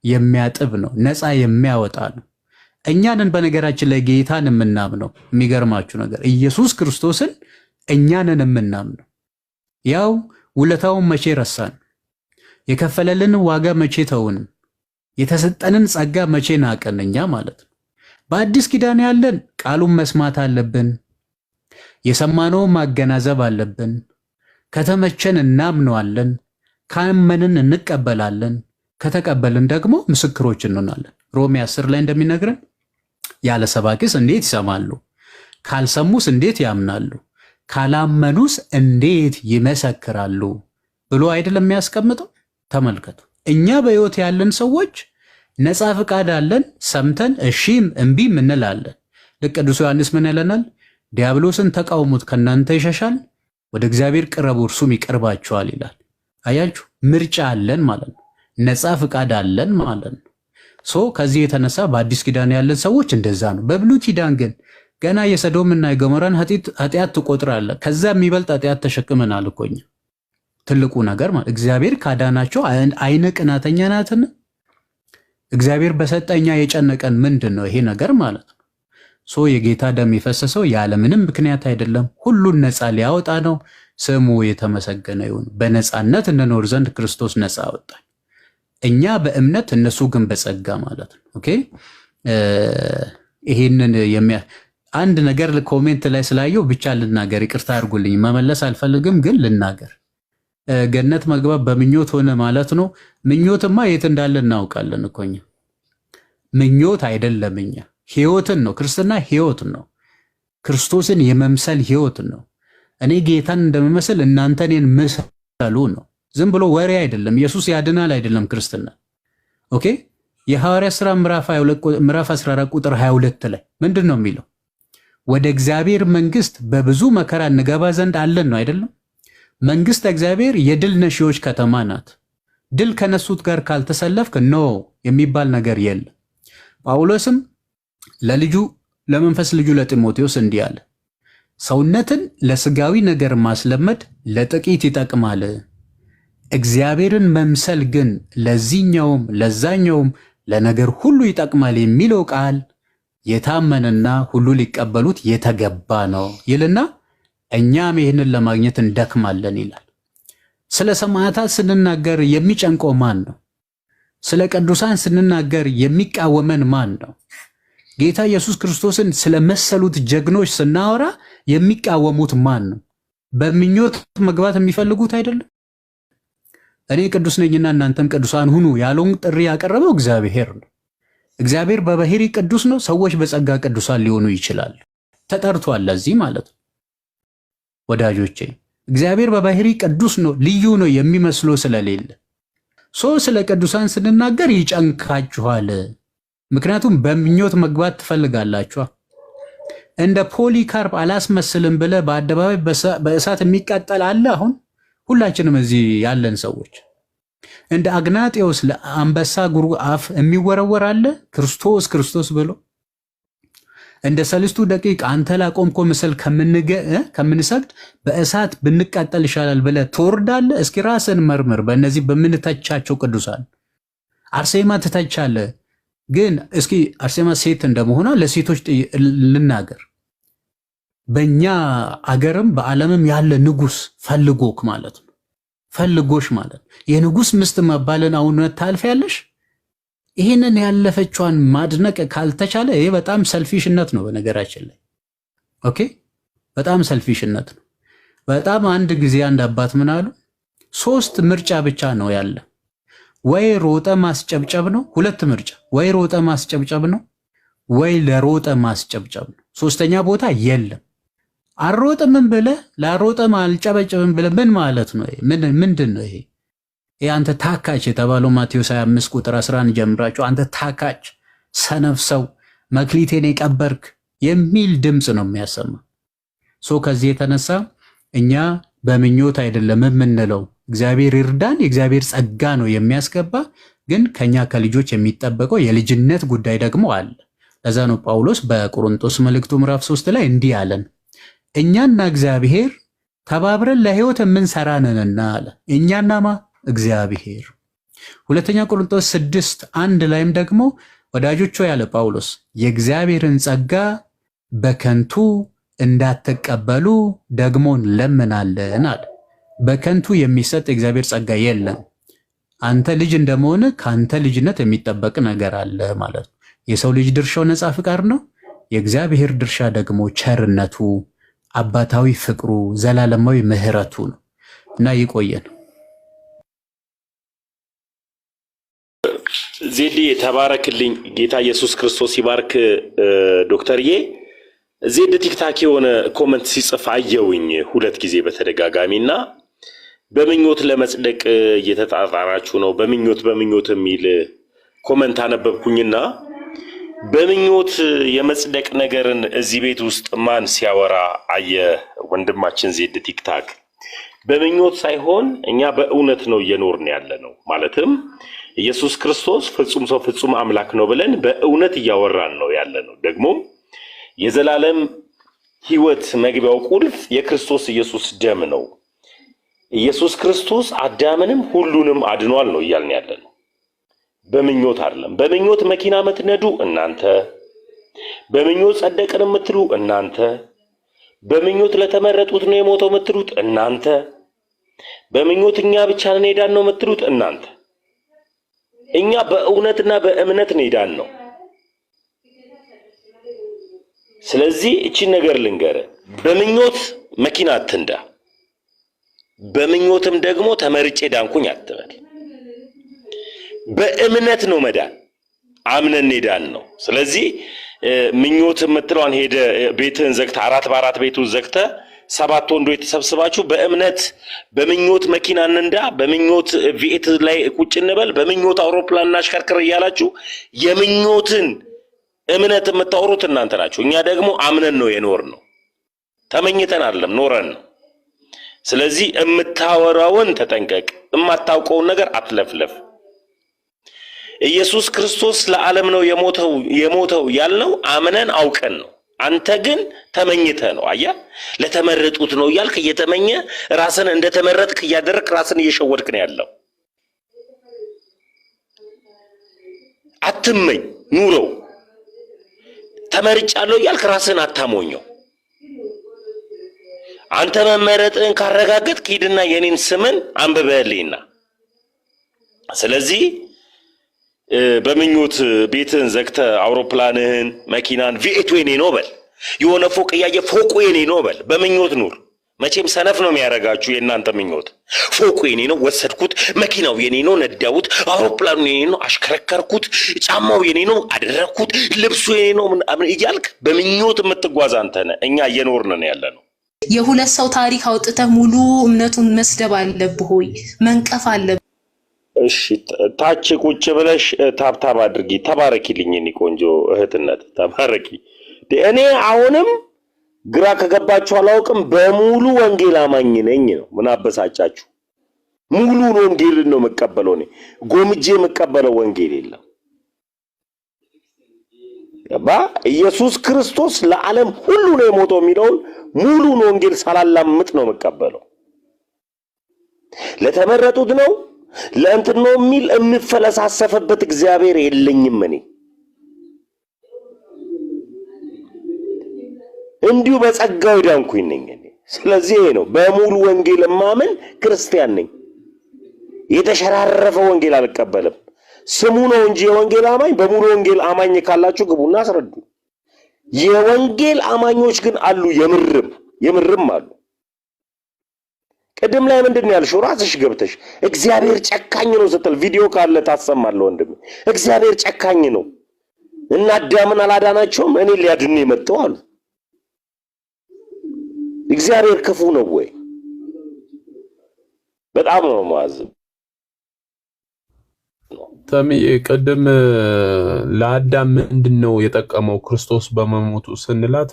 የሚያጥብ ነው፣ ነፃ የሚያወጣ ነው። እኛንን በነገራችን ላይ ጌታን የምናምነው የሚገርማችሁ ነገር ኢየሱስ ክርስቶስን እኛንን የምናምነው ያው ውለታውን መቼ ረሳን? የከፈለልን ዋጋ መቼ ተውን? የተሰጠንን ጸጋ መቼ ናቀን? እኛ ማለት ነው። በአዲስ ኪዳን ያለን ቃሉን መስማት አለብን። የሰማነውን ማገናዘብ አለብን። ከተመቸን እናምነዋለን። ካመንን እንቀበላለን። ከተቀበልን ደግሞ ምስክሮች እንሆናለን። ሮሜ 10 ላይ እንደሚነግረን ያለ ሰባኪስ እንዴት ይሰማሉ? ካልሰሙስ እንዴት ያምናሉ? ካላመኑስ እንዴት ይመሰክራሉ ብሎ አይደለም የሚያስቀምጠው? ተመልከቱ። እኛ በሕይወት ያለን ሰዎች ነፃ ፍቃድ አለን። ሰምተን እሺም እምቢም እንላለን። ልክ ቅዱስ ዮሐንስ ምን ይለናል? ዲያብሎስን ተቃውሙት ከእናንተ ይሸሻል፣ ወደ እግዚአብሔር ቅረቡ እርሱም ይቀርባችኋል ይላል። አያችሁ፣ ምርጫ አለን ማለት ነው። ነፃ ፍቃድ አለን ማለት ነው። ከዚህ የተነሳ በአዲስ ኪዳን ያለን ሰዎች እንደዛ ነው። በብሉይ ኪዳን ግን ገና የሰዶምና የገሞራን ኃጢአት ትቆጥራለህ። ከዛ የሚበልጥ ኃጢአት ተሸክመናል እኮ እኛ። ትልቁ ነገር ማለት እግዚአብሔር ካዳናቸው አይነ ቅናተኛ ናትን? እግዚአብሔር በሰጠኛ የጨነቀን ምንድን ነው ይሄ ነገር ማለት ነው። የጌታ ደም የፈሰሰው ያለምንም ምክንያት አይደለም። ሁሉን ነፃ ሊያወጣ ነው። ስሙ የተመሰገነ ይሁን። በነፃነት እንኖር ዘንድ ክርስቶስ ነፃ አወጣን። እኛ በእምነት እነሱ ግን በጸጋ ማለት ነው። ኦኬ ይሄንን አንድ ነገር ኮሜንት ላይ ስላየው ብቻ ልናገር፣ ይቅርታ አድርጉልኝ፣ መመለስ አልፈልግም ግን ልናገር። ገነት መግባት በምኞት ሆነ ማለት ነው። ምኞትማ የት እንዳለ እናውቃለን እኮ እኛ። ምኞት አይደለም፣ እኛ ህይወትን ነው። ክርስትና ህይወት ነው። ክርስቶስን የመምሰል ህይወት ነው። እኔ ጌታን እንደምመስል እናንተ እኔን ምሰሉ ነው። ዝም ብሎ ወሬ አይደለም። ኢየሱስ ያድናል አይደለም ክርስትና። ኦኬ የሐዋርያ ሥራ ምዕራፍ 14 ቁጥር 22 ላይ ምንድን ነው የሚለው? ወደ እግዚአብሔር መንግስት በብዙ መከራ እንገባ ዘንድ አለን ነው አይደለም? መንግስት እግዚአብሔር የድል ነሺዎች ከተማ ናት። ድል ከነሱት ጋር ካልተሰለፍክ ኖ የሚባል ነገር የለም። ጳውሎስም ለልጁ ለመንፈስ ልጁ ለጢሞቴዎስ እንዲህ አለ፣ ሰውነትን ለስጋዊ ነገር ማስለመድ ለጥቂት ይጠቅማል፣ እግዚአብሔርን መምሰል ግን ለዚህኛውም ለዛኛውም ለነገር ሁሉ ይጠቅማል የሚለው ቃል የታመነና ሁሉ ሊቀበሉት የተገባ ነው ይልና እኛም ይህንን ለማግኘት እንደክማለን ይላል። ስለ ሰማዕታት ስንናገር የሚጨንቀው ማን ነው? ስለ ቅዱሳን ስንናገር የሚቃወመን ማን ነው? ጌታ ኢየሱስ ክርስቶስን ስለመሰሉት ጀግኖች ስናወራ የሚቃወሙት ማን ነው? በምኞት መግባት የሚፈልጉት አይደለም። እኔ ቅዱስ ነኝና እናንተም ቅዱሳን ሁኑ ያለውን ጥሪ ያቀረበው እግዚአብሔር ነው። እግዚአብሔር በባህሪ ቅዱስ ነው። ሰዎች በጸጋ ቅዱሳን ሊሆኑ ይችላሉ። ተጠርቷል ለዚህ ማለት ነው። ወዳጆቼ እግዚአብሔር በባህሪ ቅዱስ ነው፣ ልዩ ነው፣ የሚመስለው ስለሌለ ስለ ቅዱሳን ስንናገር ይጨንካችኋል። ምክንያቱም በምኞት መግባት ትፈልጋላችሁ። እንደ ፖሊካርፕ አላስመስልም ብለ በአደባባይ በእሳት የሚቃጠል አለ። አሁን ሁላችንም እዚህ ያለን ሰዎች እንደ አግናጤዎስ ለአንበሳ ጉሩ አፍ የሚወረወር አለ ክርስቶስ ክርስቶስ ብሎ። እንደ ሰልስቱ ደቂቅ አንተ ላቆምኮ ምስል ከምንሰግድ በእሳት ብንቃጠል ይሻላል ብለ ትወርዳለ። እስኪ ራስን መርምር። በእነዚህ በምንተቻቸው ቅዱሳን አርሴማ ትተቻለ። ግን እስኪ አርሴማ ሴት እንደመሆኗ ለሴቶች ልናገር። በእኛ አገርም በዓለምም ያለ ንጉስ ፈልጎክ ማለት ነው፣ ፈልጎሽ ማለት የንጉስ ምስት መባልን አሁን ታልፊያለሽ። ይህንን ያለፈቿን ማድነቅ ካልተቻለ ይሄ በጣም ሰልፊሽነት ነው። በነገራችን ላይ ኦኬ፣ በጣም ሰልፊሽነት ነው። በጣም አንድ ጊዜ አንድ አባት ምን አሉ፣ 3 ምርጫ ብቻ ነው ያለ። ወይ ሮጠ ማስጨብጨብ ነው። 2 ምርጫ፣ ወይ ሮጠ ማስጨብጨብ ነው፣ ወይ ለሮጠ ማስጨብጨብ ነው። ሶስተኛ ቦታ የለም። አሮጥም ብለ ላሮጠም አልጨበጨብም ብለ ምን ማለት ነው? ምንድን ነው ይሄ? አንተ ታካች የተባለው ማቴዎስ 25 ቁጥር 11 ጀምራችሁ አንተ ታካች ሰነፍ ሰው መክሊቴን የቀበርክ የሚል ድምፅ ነው የሚያሰማ። ከዚህ የተነሳ እኛ በምኞት አይደለም የምንለው። እግዚአብሔር ይርዳን። የእግዚአብሔር ጸጋ ነው የሚያስገባ። ግን ከኛ ከልጆች የሚጠበቀው የልጅነት ጉዳይ ደግሞ አለ። ለዛ ነው ጳውሎስ በቆሮንቶስ መልእክቱ ምዕራፍ 3 ላይ እንዲህ አለን፣ እኛና እግዚአብሔር ተባብረን ለሕይወት የምንሰራ ነንና አለ። እኛናማ እግዚአብሔር። ሁለተኛ ቆሮንቶስ 6:1 ላይም ደግሞ ወዳጆች ያለ ጳውሎስ የእግዚአብሔርን ጸጋ በከንቱ እንዳትቀበሉ ደግሞ እንለምናለን አለ። በከንቱ የሚሰጥ የእግዚአብሔር ጸጋ የለም። አንተ ልጅ እንደመሆነ ካንተ ልጅነት የሚጠበቅ ነገር አለ ማለት ነው። የሰው ልጅ ድርሻው ነፃ ፍቃድ ነው። የእግዚአብሔር ድርሻ ደግሞ ቸርነቱ፣ አባታዊ ፍቅሩ፣ ዘላለማዊ ምሕረቱ ነው እና ይቆየን። ዜዲ ተባረክልኝ። ጌታ ኢየሱስ ክርስቶስ ይባርክ። ዶክተርዬ ዜድ ቲክታክ የሆነ ኮመንት ሲጽፍ አየውኝ 2 ጊዜ በተደጋጋሚና በምኞት ለመጽደቅ እየተጣጣራችሁ ነው፣ በምኞት የሚል ኮመንት አነበብኩኝና በምኞት የመጽደቅ ነገርን እዚህ ቤት ውስጥ ማን ሲያወራ አየ? ወንድማችን ዜድ ቲክታክ በምኞት ሳይሆን እኛ በእውነት ነው እየኖርን ያለ ነው። ማለትም ኢየሱስ ክርስቶስ ፍጹም ሰው ፍጹም አምላክ ነው ብለን በእውነት እያወራን ነው ያለ ነው። ደግሞ የዘላለም ሕይወት መግቢያው ቁልፍ የክርስቶስ ኢየሱስ ደም ነው። ኢየሱስ ክርስቶስ አዳምንም ሁሉንም አድኗል ነው እያልን ያለ ነው። በምኞት አይደለም። በምኞት መኪና የምትነዱ እናንተ፣ በምኞት ጸደቅን የምትሉ እናንተ፣ በምኞት ለተመረጡት ነው የሞተው የምትሉት እናንተ፣ በምኞት እኛ ብቻ ነን ሄዳን ነው የምትሉት እናንተ። እኛ በእውነትና በእምነት ነው ሄዳን ነው። ስለዚህ እቺን ነገር ልንገር፣ በምኞት መኪና አትንዳ፣ በምኞትም ደግሞ ተመርጬ ዳንኩኝ አትበል። በእምነት ነው መዳን፣ አምነን ሄዳን ነው። ስለዚህ ምኞት የምትለዋን ሄደ ቤትህን ዘግተ 4 በ4 ቤቱን ዘግተ 7 ወንዶች ተሰብስባችሁ በእምነት በምኞት መኪና እንንዳ፣ በምኞት ቪኤት ላይ ቁጭ እንበል፣ በምኞት አውሮፕላን እናሽከርክር እያላችሁ የምኞትን እምነት የምታወሩት እናንተ ናችሁ። እኛ ደግሞ አምነን ነው የኖርነው፣ ተመኝተን አይደለም ኖረን ነው። ስለዚህ የምታወራውን ተጠንቀቅ፣ የማታውቀውን ነገር አትለፍለፍ። ኢየሱስ ክርስቶስ ለዓለም ነው የሞተው ያልነው አምነን አውቀን ነው። አንተ ግን ተመኝተህ ነው። አያ ለተመረጡት ነው እያልክ እየተመኘ ራስን እንደተመረጥክ እያደረክ ራስን እየሸወድክ ነው ያለው። አትመኝ፣ ኑረው። ተመርጫለሁ እያልክ ራስን አታሞኘው። አንተ መመረጥን ካረጋገጥክ ሂድና የኔን ስምን አንብበህልኝና። ስለዚህ በምኞት ቤትን ዘግተ አውሮፕላንህን መኪናን ቪኤት የኔ ነው በል፣ የሆነ ፎቅ እያየ ፎቁ የኔ ነው በል። በምኞት ኑር። መቼም ሰነፍ ነው የሚያረጋችሁ የእናንተ ምኞት። ፎቁ የኔ ነው ወሰድኩት፣ መኪናው የኔ ነው ነዳሁት፣ አውሮፕላኑ የኔ ነው አሽከረከርኩት፣ ጫማው የኔ ነው አደረኩት፣ ልብሱ የኔ ነው እያልክ በምኞት የምትጓዝ አንተ ነህ። እኛ እየኖርን ነው ያለነው። የሁለት ሰው ታሪክ አውጥተህ ሙሉ እምነቱን መስደብ አለብህ ሆይ መንቀፍ አለብህ። እሺ ታች ቁጭ ብለሽ ታብታብ አድርጊ። ተባረኪልኝ እኔ ቆንጆ እህትነት ተባረኪ። እኔ አሁንም ግራ ከገባችሁ አላውቅም፣ በሙሉ ወንጌል አማኝ ነኝ ነው። ምን አበሳጫችሁ? ሙሉ ወንጌል ነው መቀበለው። እኔ ጎምጄ መቀበለው ወንጌል የለም። ገባ? ኢየሱስ ክርስቶስ ለዓለም ሁሉ ነው የሞተው የሚለውን ሙሉ ወንጌል ሳላላምጥ ነው መቀበለው። ለተመረጡት ነው ለእንትን ነው የሚል የምፈለሳሰፈበት እግዚአብሔር የለኝም። እኔ እንዲሁ በጸጋው ዳንኩኝ ነኝ እኔ። ስለዚህ ነው በሙሉ ወንጌል ማመን ክርስቲያን ነኝ። የተሸራረፈ ወንጌል አልቀበልም። ስሙ ነው እንጂ የወንጌል አማኝ። በሙሉ ወንጌል አማኝ ካላችሁ ግቡና አስረዱ። የወንጌል አማኞች ግን አሉ፣ የምርም አሉ። ቅድም ላይ ምንድን ያልሽው ራስሽ ገብተሽ እግዚአብሔር ጨካኝ ነው ስትል ቪዲዮ ካለ ታሰማለህ ወንድም። እግዚአብሔር ጨካኝ ነው እና አዳምን አላዳናቸውም እኔ ሊያድን የመጣው አሉ። እግዚአብሔር ክፉ ነው ወይ? በጣም ነው ማዝብ። ተሚ ቅድም ለአዳም ምንድነው የጠቀመው ክርስቶስ በመሞቱ ስንላት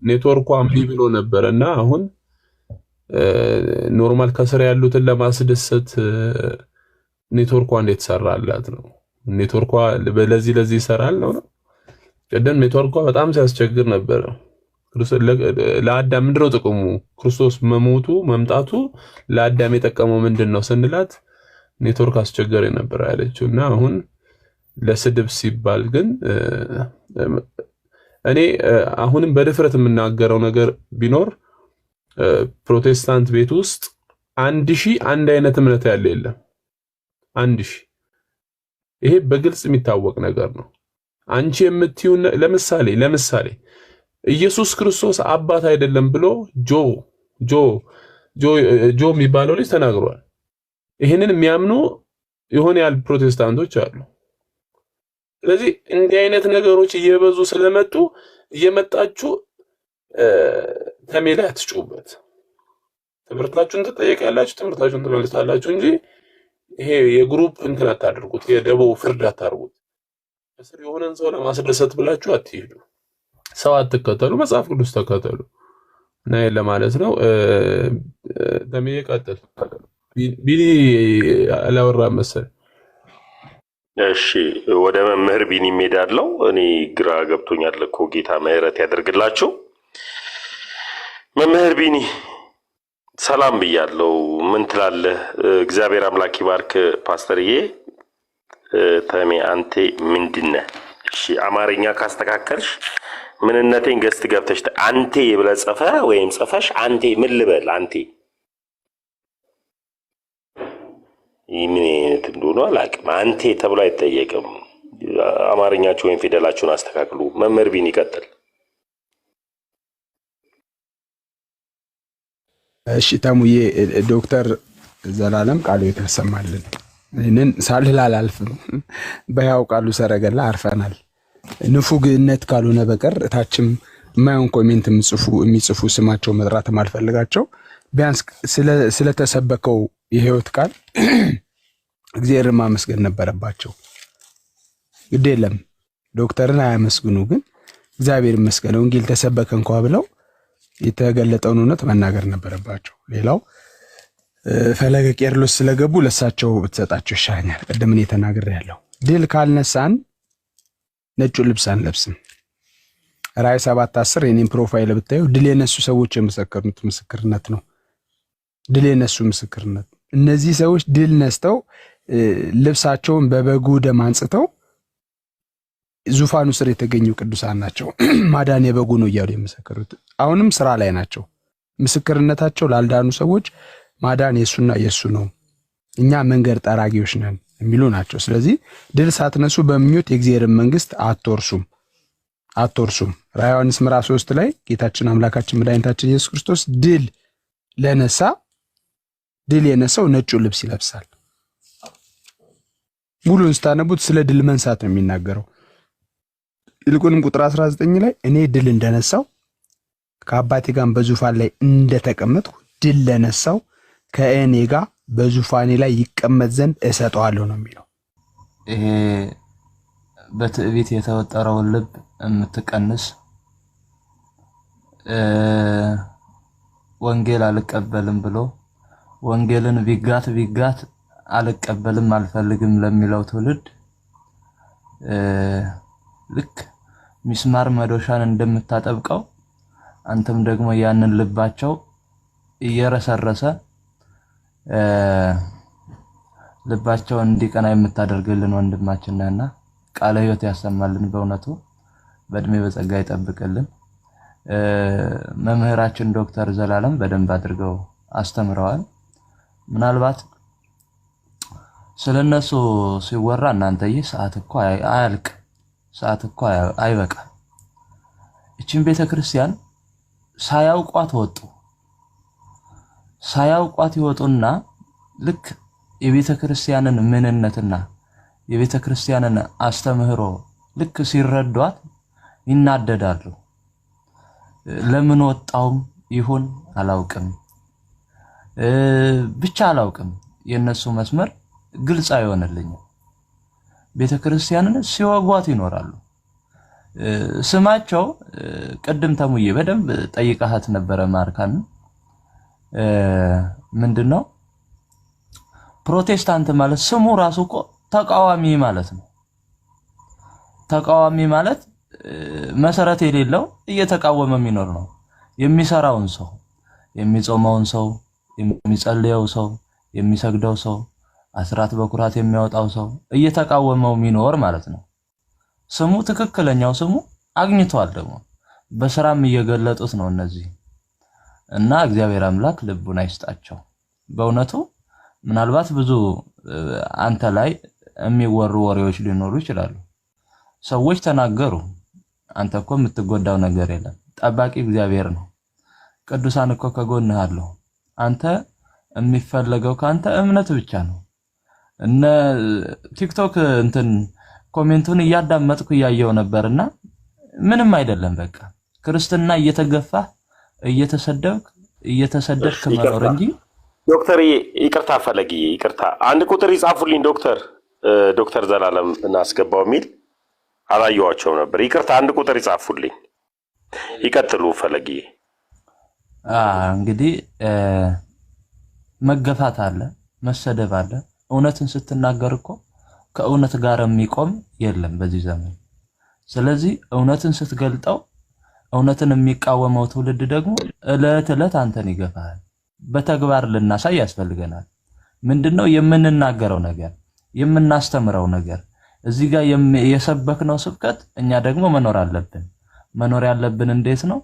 ኔትወርኳም ብሎ ነበርና አሁን ኖርማል ከስራ ያሉትን ለማስደሰት ኔትወርኳ እንዴት ሰራላት ነው? ኔትወርኳ ለዚህ ይሰራል ነው። ቀደም ኔትወርኳ በጣም ሲያስቸግር ነበር። ለአዳም ምንድነው ጥቅሙ? ክርስቶስ መሞቱ መምጣቱ ለአዳም የጠቀመው ምንድነው ስንላት ኔትወርክ አስቸጋሪ ነበር ያለችውና አሁን ለስድብ ሲባል ግን እኔ አሁንም በድፍረት የምናገረው ነገር ቢኖር ፕሮቴስታንት ቤት ውስጥ 1000 አንድ አይነት እምነት ያለ የለም። 1000 ይሄ በግልጽ የሚታወቅ ነገር ነው። አንቺ የምትዩ ለምሳሌ ኢየሱስ ክርስቶስ አባት አይደለም ብሎ ጆ የሚባለው ልጅ ተናግሯል። ይሄንን የሚያምኑ የሆነ ያህል ፕሮቴስታንቶች አሉ። ስለዚህ እንዲህ አይነት ነገሮች እየበዙ ስለመጡ እየመጣችሁ ተሜላ አትጩበት። ትምህርታችሁን ትጠይቃላችሁ፣ ትምህርታችሁን ትመልሳላችሁ እንጂ ይሄ የግሩፕ እንትን አታድርጉት፣ የደቦ ፍርድ አታድርጉት። እስር የሆነን ሰው ለማስደሰት ብላችሁ አትሄዱ። ሰው አትከተሉ፣ መጽሐፍ ቅዱስ ተከተሉ። እና ለማለት ነው። ተሜላ ቀጥል። ቢኒ አላወራም መሰለኝ። እሺ ወደ መምህር ቢኒ ሄዳለሁ። እኔ ግራ ገብቶኛል እኮ ጌታ ምሕረት ያደርግላችሁ። መምህር ቢኒ ሰላም ብያለሁ። ምን ትላለህ? እግዚአብሔር አምላክ ይባርክ ፓስተርዬ። ተሜ አንተ ምንድነህ? እሺ አማርኛ ካስተካከልሽ ምንነቴን ገስት ገብተሽ አንቴ ብለህ ጽፈህ ወይም ጽፈሽ አንቴ ምን ልበል? አንቴ ምን እንደሆነ አላውቅም። አንቴ ተብሎ አይጠየቅም። አማርኛችሁ ወይም ፊደላችሁን አስተካክሉ። መምህር ቢኒ ይቀጥል። እሺ ተሙዬ፣ ዶክተር ዘላለም ቃሉ ያሰማልን። እነን ሳልል አላልፍም። በያው ቃሉ ሰረገላ አርፈናል። ንፉግነት ካልሆነ በቀር ታችም ማየውን ኮሜንት የሚጽፉ ስማቸው መጥራት ማልፈልጋቸው ቢያንስ ስለተሰበከው የህይወት ቃል እግዚአብሔር ማመስገን ነበረባቸው። ግድ የለም ዶክተርን አያመስግኑ፣ ግን እግዚአብሔር ይመስገን ወንጌል ተሰበከ እንኳን ብለው የተገለጠውን እውነት መናገር ነበረባቸው። ሌላው ፈለገ ቄርሎስ ስለገቡ ለሳቸው ብትሰጣቸው ይሻኛል። ቀደም እኔ ተናግሬያለሁ። ድል ካልነሳን ነጩ ልብስ አንለብስም። ራዕይ 7:10 የኔን ፕሮፋይል ብታዩ ድል የነሱ ሰዎች የመሰከሩት ምስክርነት ነው። ድል የነሱ ምስክርነት። እነዚህ ሰዎች ድል ነስተው ልብሳቸውን በበጉ ደም አንጽተው ዙፋኑ ስር የተገኙ ቅዱሳን ናቸው። ማዳን የበጉ ነው እያሉ የመሰከሩት አሁንም ስራ ላይ ናቸው። ምስክርነታቸው ላልዳኑ ሰዎች ማዳን የሱና የሱ ነው፣ እኛ መንገድ ጠራጊዎች ነን የሚሉ ናቸው። ስለዚህ ድል ሳትነሱ በምኞት የእግዚአብሔርን መንግስት አትወርሱም። ራዕየ ዮሐንስ ምዕራፍ 3 ላይ ጌታችን አምላካችን መድኃኒታችን ኢየሱስ ክርስቶስ ድል የነሳው ነጩ ልብስ ይለብሳል። ሙሉን ስታነቡት ስለ ድል መንሳት ነው የሚናገረው። ይልቁንም ቁጥር 19 ላይ እኔ ድል እንደነሳው ከአባቴ ጋር በዙፋን ላይ እንደተቀመጥኩ ድል ለነሳው ከእኔ ጋር በዙፋኔ ላይ ይቀመጥ ዘንድ እሰጠዋለሁ ነው የሚለው። ይሄ በትዕቢት የተወጠረውን ልብ የምትቀንስ ወንጌል አልቀበልም ብሎ ወንጌልን ቢጋት አልቀበልም አልፈልግም ለሚለው ትውልድ ልክ ሚስማር መዶሻን እንደምታጠብቀው አንተም ደግሞ ያንን ልባቸው እየረሰረሰ ልባቸው እንዲቀና የምታደርግልን ወንድማችን ነህና ቃለ ሕይወት ያሰማልን። በእውነቱ በእድሜ በጸጋ ይጠብቅልን። መምህራችን ዶክተር ዘላለም በደንብ አድርገው አስተምረዋል። ምናልባት ስለነሱ ሲወራ እናንተዬ ሰዓት እኮ አያልቅ፣ ሰዓት እኮ አይበቃ። እቺን ቤተክርስቲያን ሳያውቋት ይወጡና ልክ የቤተክርስቲያንን ምንነትና የቤተክርስቲያንን አስተምህሮ ልክ ሲረዷት ይናደዳሉ። ለምን ወጣውም ይሁን አላውቅም፣ ብቻ አላውቅም። የነሱ መስመር ግልጽ አይሆንልኝም። ቤተክርስቲያንን ሲወጓት ይኖራሉ። ስማቸው ቅድም ተሙዬ በደንብ ጠይቃሃት ነበረ ማርካን ምንድነው ፕሮቴስታንት ማለት ስሙ ራሱ እኮ ተቃዋሚ ማለት ነው። ተቃዋሚ ማለት መሰረት የሌለው እየተቃወመ የሚኖር ነው። የሚሰራውን ሰው፣ የሚጾመውን ሰው፣ የሚጸልየው ሰው፣ የሚሰግደው ሰው፣ አስራት በኩራት የሚያወጣው ሰው እየተቃወመው የሚኖር ማለት ነው። ስሙ ትክክለኛው ስሙ አግኝቷል። ደግሞ በስራም እየገለጡት ነው እነዚህ እና እግዚአብሔር አምላክ ልቡን አይስጣቸው። በእውነቱ ምናልባት ብዙ አንተ ላይ የሚወሩ ወሬዎች ሊኖሩ ይችላሉ። ሰዎች ተናገሩ፣ አንተ እኮ የምትጎዳው ነገር የለም። ጠባቂ እግዚአብሔር ነው። ቅዱሳን እኮ ከጎንህ አሉ። አንተ የሚፈለገው ካንተ እምነት ብቻ ነው። እነ ቲክቶክ እንትን ኮሜንቱን እያዳመጥኩ ያየው ነበርና ምንም አይደለም። በቃ ክርስትና እየተገፋ እየተሰደድክ መኖር እንጂ። ዶክተር ይቅርታ፣ ፈለጊ ይቅርታ፣ አንድ ቁጥር ይጻፉልኝ ዶክተር ዘላለም እናስገባው የሚል አላየዋቸው ነበር። ይቅርታ፣ አንድ ቁጥር ይጻፉልኝ። ይቀጥሉ ፈለጊ። እንግዲህ መገፋት አለ፣ መሰደብ አለ። እውነትን ስትናገር እኮ ከእውነት ጋር የሚቆም የለም በዚህ ዘመን። ስለዚህ እውነትን ስትገልጠው እውነትን የሚቃወመው ትውልድ ደግሞ እለት እለት አንተን ይገፋል። በተግባር ልናሳይ ያስፈልገናል። ምንድነው የምንናገረው ነገር፣ የምናስተምረው ነገር። እዚህ ጋር የሰበክነው ስብከት እኛ ደግሞ መኖር አለብን። መኖር ያለብን እንዴት ነው?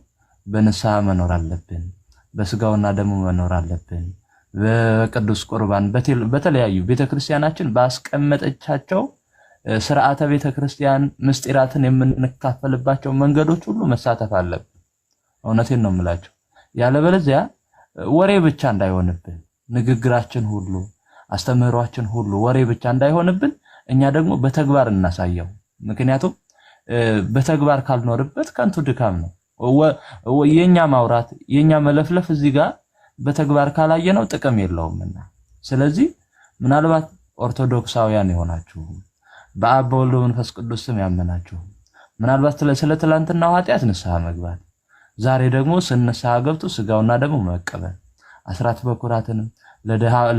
በንስሐ መኖር አለብን። በስጋውና ደሙ መኖር አለብን። በቅዱስ ቁርባን በተለያዩ ቤተክርስቲያናችን ባስቀመጠቻቸው ስርዓተ ቤተክርስቲያን ምስጢራትን የምንካፈልባቸው መንገዶች ሁሉ መሳተፍ አለብን። እውነቴን ነው የምላችሁ። ያለበለዚያ ወሬ ብቻ እንዳይሆንብን፣ ንግግራችን ሁሉ አስተምህሯችን ሁሉ ወሬ ብቻ እንዳይሆንብን እኛ ደግሞ በተግባር እናሳየው። ምክንያቱም በተግባር ካልኖርበት ከንቱ ድካም ነው። የኛ ማውራት የኛ መለፍለፍ እዚህ ጋር በተግባር ካላየነው ጥቅም የለውምና ስለዚህ ምናልባት ኦርቶዶክሳውያን የሆናችሁ በአብ በወልድ በመንፈስ ቅዱስ ስም ያመናችሁ ምናልባት ስለ ትላንትና ኃጢአት ንስሐ መግባት ዛሬ ደግሞ ስንስሐ ገብቶ ስጋውና ደግሞ መቀበል አስራት በኩራትንም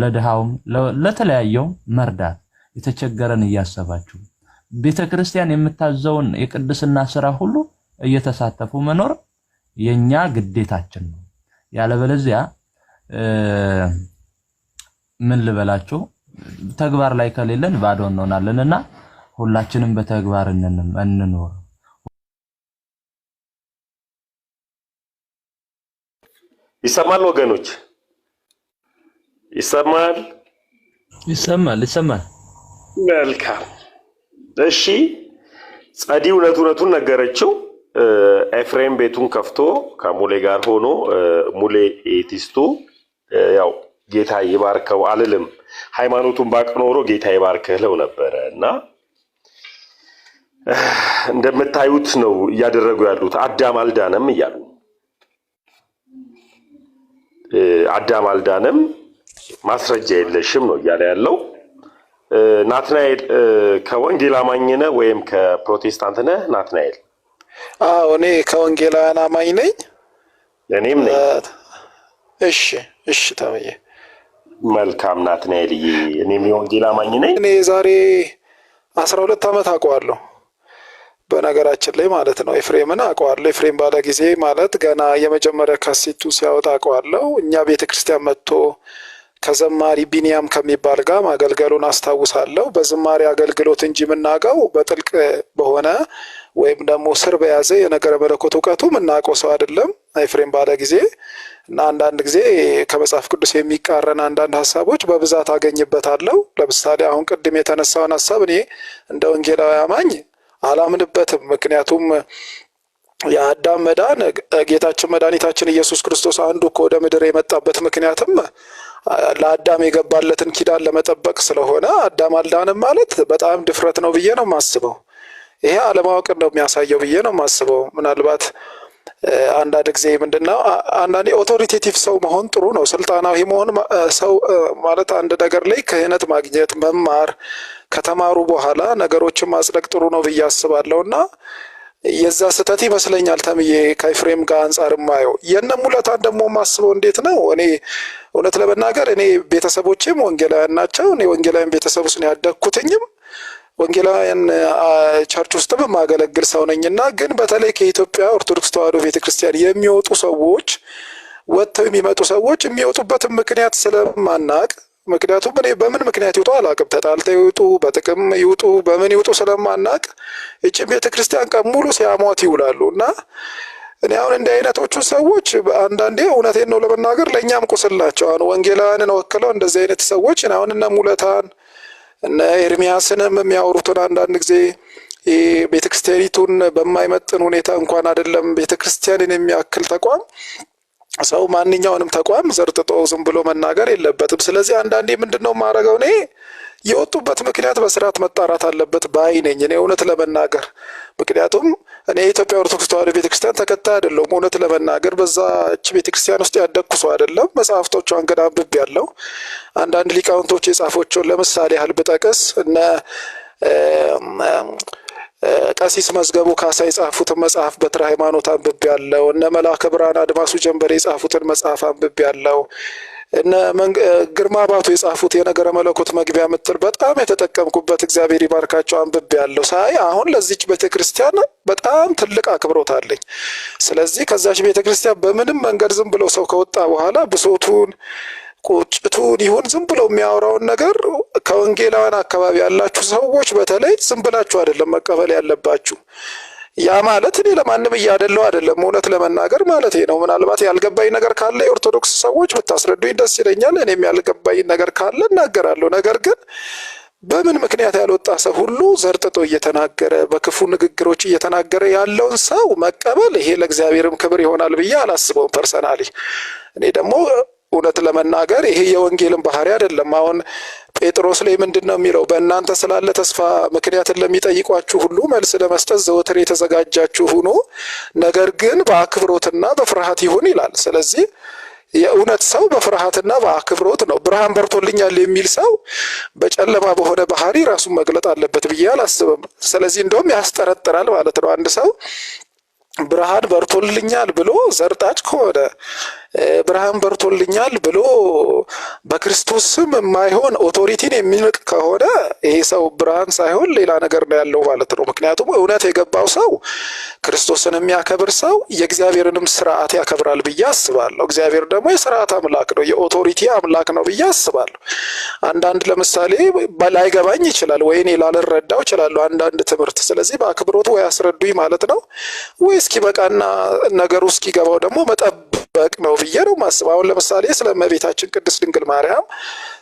ለድሃውም ለተለያየው መርዳት የተቸገረን እያሰባችሁ ቤተክርስቲያን የምታዘውን የቅድስና ስራ ሁሉ እየተሳተፉ መኖር የኛ ግዴታችን ነው። ያለበለዚያ ምን ልበላችሁ ተግባር ላይ ከሌለን ባዶ እንሆናለንና ሁላችንም በተግባር እንኖር። ይሰማል ወገኖች? ይሰማል? ይሰማል። መልካም እሺ። ጸዲ እውነቱን ነገረችው። ኤፍሬም ቤቱን ከፍቶ ከሙሌ ጋር ሆኖ ሙሌ ኤቲስቱ ያው ጌታ ይባርከው አልልም፣ ሃይማኖቱን ባቅኖሮ ጌታ ይባርከው ለው ነበረ እና እንደምታዩት ነው እያደረጉ ያሉት። አዳም አልዳነም እያሉ አዳም አልዳነም ማስረጃ የለሽም ነው እያለ ያለው። ናትናኤል ከወንጌል አማኝ ነህ ወይም ከፕሮቴስታንት ነህ? ናትናኤል እኔ ከወንጌላውያን አማኝ ነኝ። እኔም ነኝ። እሺ ተመየ መልካም ናትናኤልዬ፣ እኔም የወንጌል አማኝ ነኝ። እኔ ዛሬ 12 ዓመት አውቀዋለሁ በነገራችን ላይ ማለት ነው። ኤፍሬምን አውቀዋለሁ። ኤፍሬም ባለ ጊዜ ማለት ገና የመጀመሪያ ካሴቱ ሲያወጣ አውቀዋለሁ። እኛ ቤተክርስቲያን መጥቶ ከዘማሪ ቢኒያም ከሚባል ጋር ማገልገሉን አስታውሳለሁ። በዝማሬ አገልግሎት እንጂ የምናውቀው በጥልቅ በሆነ ወይም ደግሞ ስር በያዘ የነገረ መለኮት እውቀቱ የምናውቀው ሰው አይደለም ኤፍሬም ባለ ጊዜ እና አንዳንድ ጊዜ ከመጽሐፍ ቅዱስ የሚቃረን አንዳንድ ሀሳቦች በብዛት አገኝበታለሁ። ለምሳሌ አሁን ቅድም የተነሳውን ሀሳብ እኔ እንደ ወንጌላዊ አማኝ አላምንበትም። ምክንያቱም የአዳም መዳን ጌታችን መድኃኒታችን ኢየሱስ ክርስቶስ አንዱ ወደ ምድር የመጣበት ምክንያትም ለአዳም የገባለትን ኪዳን ለመጠበቅ ስለሆነ አዳም አልዳንም ማለት በጣም ድፍረት ነው ብዬ ነው የማስበው። ይሄ አለማወቅን ነው የሚያሳየው ብዬ ነው የማስበው። ምናልባት አንዳንድ ጊዜ ምንድነው አንዳንዴ ኦቶሪቴቲቭ ሰው መሆን ጥሩ ነው። ስልጣናዊ መሆን ሰው ማለት አንድ ነገር ላይ ክህነት ማግኘት መማር ከተማሩ በኋላ ነገሮችን ማጽደቅ ጥሩ ነው ብዬ አስባለሁና የዛ ስህተት ይመስለኛል ተምዬ ከኤፍሬም ጋር አንጻር ማየው። የነ ሙለታን ደግሞ ማስበው እንዴት ነው? እኔ እውነት ለመናገር እኔ ቤተሰቦቼም ወንጌላውያን ናቸው። እኔ ወንጌላውያን ቤተሰብ ውስጥ ነው ያደግኩትኝም ወንጌላውያን ቸርች ውስጥም ማገለግል ሰው ነኝና ግን በተለይ ከኢትዮጵያ ኦርቶዶክስ ተዋሕዶ ቤተክርስቲያን የሚወጡ ሰዎች ወጥተው የሚመጡ ሰዎች የሚወጡበትን ምክንያት ስለማናቅ ምክንያቱም እኔ በምን ምክንያት ይወጡ አላውቅም። ተጣልተው ይወጡ በጥቅም ይወጡ በምን ይወጡ ስለማናቅ እቺ ቤተክርስቲያን ቀን ሙሉ ሲያሟት ይውላሉ እና እኔ አሁን እንደ አይነቶቹ ሰዎች አንዳንዴ እውነቴን ነው ለመናገር ለእኛም ቁስል ናቸው። አሁን ወንጌላውያንን ወክለው እንደዚህ አይነት ሰዎች አሁን እነ ሙለታን እነ ኤርሚያስንም የሚያወሩትን አንዳንድ ጊዜ ቤተክርስቲያኒቱን በማይመጥን ሁኔታ እንኳን አይደለም ቤተክርስቲያንን የሚያክል ተቋም ሰው ማንኛውንም ተቋም ዘርጥጦ ዝም ብሎ መናገር የለበትም። ስለዚህ አንዳንዴ ምንድነው ማረጋው እኔ የወጡበት ምክንያት በስርዓት መጣራት አለበት ባይ ነኝ እኔ እውነት ለመናገር። ምክንያቱም እኔ የኢትዮጵያ ኦርቶዶክስ ተዋሕዶ ቤተክርስቲያን ተከታይ አይደለሁም። እውነት ለመናገር በዛች ቤተክርስቲያን ውስጥ ያደግኩ ሰው አይደለም። መጽሐፍቶቿን ግን አንብቤያለሁ። አንዳንድ ሊቃውንቶች የጻፎችን ለምሳሌ ያህል ብጠቅስ እነ ቀሲስ መዝገቡ ካሳ የጻፉትን መጽሐፍ በትረ ሃይማኖት አንብቤያለሁ። እነ መልአከ ብርሃን አድማሱ ጀንበሬ የጻፉትን መጽሐፍ አንብቤያለሁ። እነ ግርማ ባቱ የጻፉት የነገረ መለኮት መግቢያ ምትል በጣም የተጠቀምኩበት እግዚአብሔር ይባርካቸው አንብቤያለሁ። ሳይ አሁን ለዚች ቤተክርስቲያን በጣም ትልቅ አክብሮት አለኝ። ስለዚህ ከዛች ቤተክርስቲያን በምንም መንገድ ዝም ብሎ ሰው ከወጣ በኋላ ብሶቱን ቁጭቱን ይሁን ዝም ብሎ የሚያወራውን ነገር ከወንጌላውያን አካባቢ ያላችሁ ሰዎች በተለይ ዝም ብላችሁ አይደለም መቀበል ያለባችሁ። ያ ማለት እኔ ለማንም እያደለው አይደለም እውነት ለመናገር ማለት ነው። ምናልባት ያልገባኝ ነገር ካለ የኦርቶዶክስ ሰዎች ብታስረዱኝ ደስ ይለኛል። እኔም ያልገባኝ ነገር ካለ እናገራለሁ። ነገር ግን በምን ምክንያት ያልወጣ ሰው ሁሉ ዘርጥጦ እየተናገረ በክፉ ንግግሮች እየተናገረ ያለውን ሰው መቀበል ይሄ ለእግዚአብሔርም ክብር ይሆናል ብዬ አላስበውም ፐርሰናሊ። እኔ ደግሞ እውነት ለመናገር ይሄ የወንጌልን ባህሪ አይደለም። አሁን ጴጥሮስ ላይ ምንድነው የሚለው? በእናንተ ስላለ ተስፋ ምክንያትን ለሚጠይቋችሁ ሁሉ መልስ ለመስጠት ዘወትር የተዘጋጃችሁ ሁኑ፣ ነገር ግን በአክብሮትና በፍርሃት ይሁን ይላል። ስለዚህ የእውነት ሰው በፍርሃትና በአክብሮት ነው። ብርሃን በርቶልኛል የሚል ሰው በጨለማ በሆነ ባህሪ ራሱን መግለጥ አለበት ብዬ አላስብም። ስለዚህ እንደውም ያስጠረጥራል ማለት ነው። አንድ ሰው ብርሃን በርቶልኛል ብሎ ዘርጣጭ ከሆነ ብርሃን በርቶልኛል ብሎ በክርስቶስ ስም የማይሆን ኦቶሪቲን የሚንቅ ከሆነ ይሄ ሰው ብርሃን ሳይሆን ሌላ ነገር ነው ያለው ማለት ነው። ምክንያቱም እውነት የገባው ሰው ክርስቶስን የሚያከብር ሰው የእግዚአብሔርንም ስርዓት ያከብራል ብዬ አስባለሁ። እግዚአብሔር ደግሞ የስርዓት አምላክ ነው፣ የኦቶሪቲ አምላክ ነው ብዬ አስባለሁ። አንዳንድ ለምሳሌ ላይገባኝ ይችላል ወይ እኔ ላልረዳው እችላለሁ አንዳንድ ትምህርት። ስለዚህ በአክብሮት ወይ አስረዱኝ ማለት ነው ወይ እስኪበቃና ነገሩ እስኪገባው ደግሞ መጠበቅ ነው ብዬ ነው ማስብ። አሁን ለምሳሌ ስለ እመቤታችን ቅድስት ድንግል ማርያም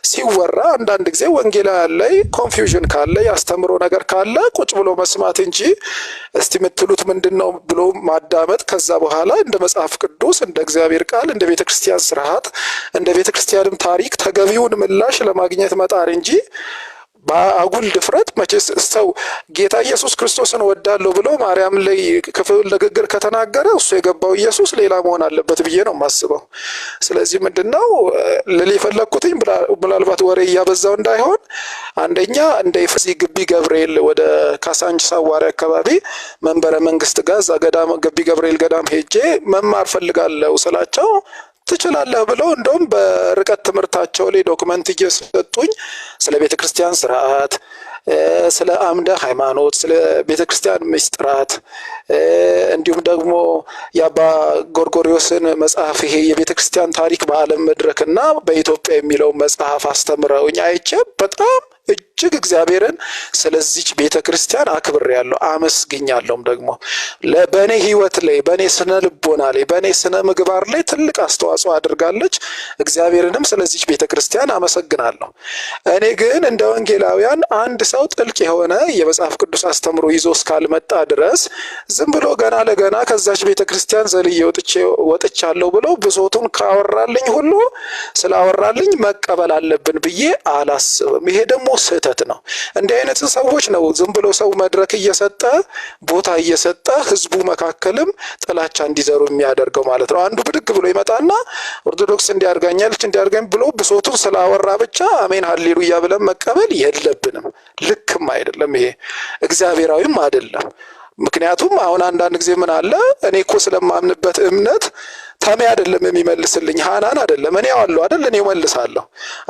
ሲወራ አንዳንድ ጊዜ ወንጌላውያን ላይ ኮንፊውዥን ካለ ያስተምሮ ነገር ካለ ቁጭ ብሎ መስማት እንጂ እስቲ የምትሉት ምንድነው ብሎ ማዳመጥ፣ ከዛ በኋላ እንደ መጽሐፍ ቅዱስ እንደ እግዚአብሔር ቃል እንደ ቤተክርስቲያን ስርዓት እንደ ቤተክርስቲያንም ታሪክ ተገቢውን ምላሽ ለማግኘት መጣር እንጂ በአጉል ድፍረት መቼስ ሰው ጌታ ኢየሱስ ክርስቶስን ወዳለሁ ብሎ ማርያም ላይ ክፍል ንግግር ከተናገረ እሱ የገባው ኢየሱስ ሌላ መሆን አለበት ብዬ ነው የማስበው። ስለዚህ ምንድነው ልል የፈለኩትኝ ምናልባት ወሬ እያበዛው እንዳይሆን አንደኛ እንደ ኤፍሲ ግቢ ገብርኤል ወደ ካሳንቺስ አዋሪ አካባቢ መንበረ መንግስት ጋር እዛ ገዳም ግቢ ገብርኤል ገዳም ሄጄ መማር ፈልጋለሁ ስላቸው ትችላለህ ብለው እንደውም በርቀት ትምህርታቸው ላይ ዶክመንት እየሰጡኝ ስለ ቤተክርስቲያን ስርዓት፣ ስለ አምደ ሃይማኖት፣ ስለ ቤተክርስቲያን ምስጢራት እንዲሁም ደግሞ የአባ ጎርጎሪዮስን መጽሐፍ ይሄ የቤተክርስቲያን ታሪክ በዓለም መድረክና በኢትዮጵያ የሚለው መጽሐፍ አስተምረውኝ አይቼ በጣም እጅግ እግዚአብሔርን ስለዚች ቤተክርስቲያን አክብሬያለሁ፣ አመስግኛለሁም። ደግሞ በእኔ ህይወት ላይ በእኔ ስነ ልቦና ላይ በእኔ ስነ ምግባር ላይ ትልቅ አስተዋጽኦ አድርጋለች። እግዚአብሔርንም ስለዚች ቤተክርስቲያን አመሰግናለሁ። እኔ ግን እንደ ወንጌላውያን አንድ ሰው ጥልቅ የሆነ የመጽሐፍ ቅዱስ አስተምሮ ይዞ እስካልመጣ ድረስ ዝም ብሎ ገና ለገና ከዛች ቤተክርስቲያን ዘልዬ ወጥቻለሁ ብሎ ብሶቱን ካወራልኝ ሁሉ ስላወራልኝ መቀበል አለብን ብዬ አላስብም። ይሄ ደግሞ ስህተት ነው። እንዲህ አይነት ሰዎች ነው ዝም ብሎ ሰው መድረክ እየሰጠ ቦታ እየሰጠ ህዝቡ መካከልም ጥላቻ እንዲዘሩ የሚያደርገው ማለት ነው። አንዱ ብድግ ብሎ ይመጣና ኦርቶዶክስ እንዲያርጋኛለች እንዲያርጋኝ ብሎ ብሶቱን ስላወራ ብቻ አሜን ሃሌሉያ ብለን መቀበል የለብንም። ልክም አይደለም፣ ይሄ እግዚአብሔራዊም አይደለም። ምክንያቱም አሁን አንዳንድ ጊዜ ምን አለ እኔ እኮ ስለማምንበት እምነት ታሜ አይደለም የሚመልስልኝ ሃናን አይደለም እኔ ያለው አይደል እኔ መልሳለሁ።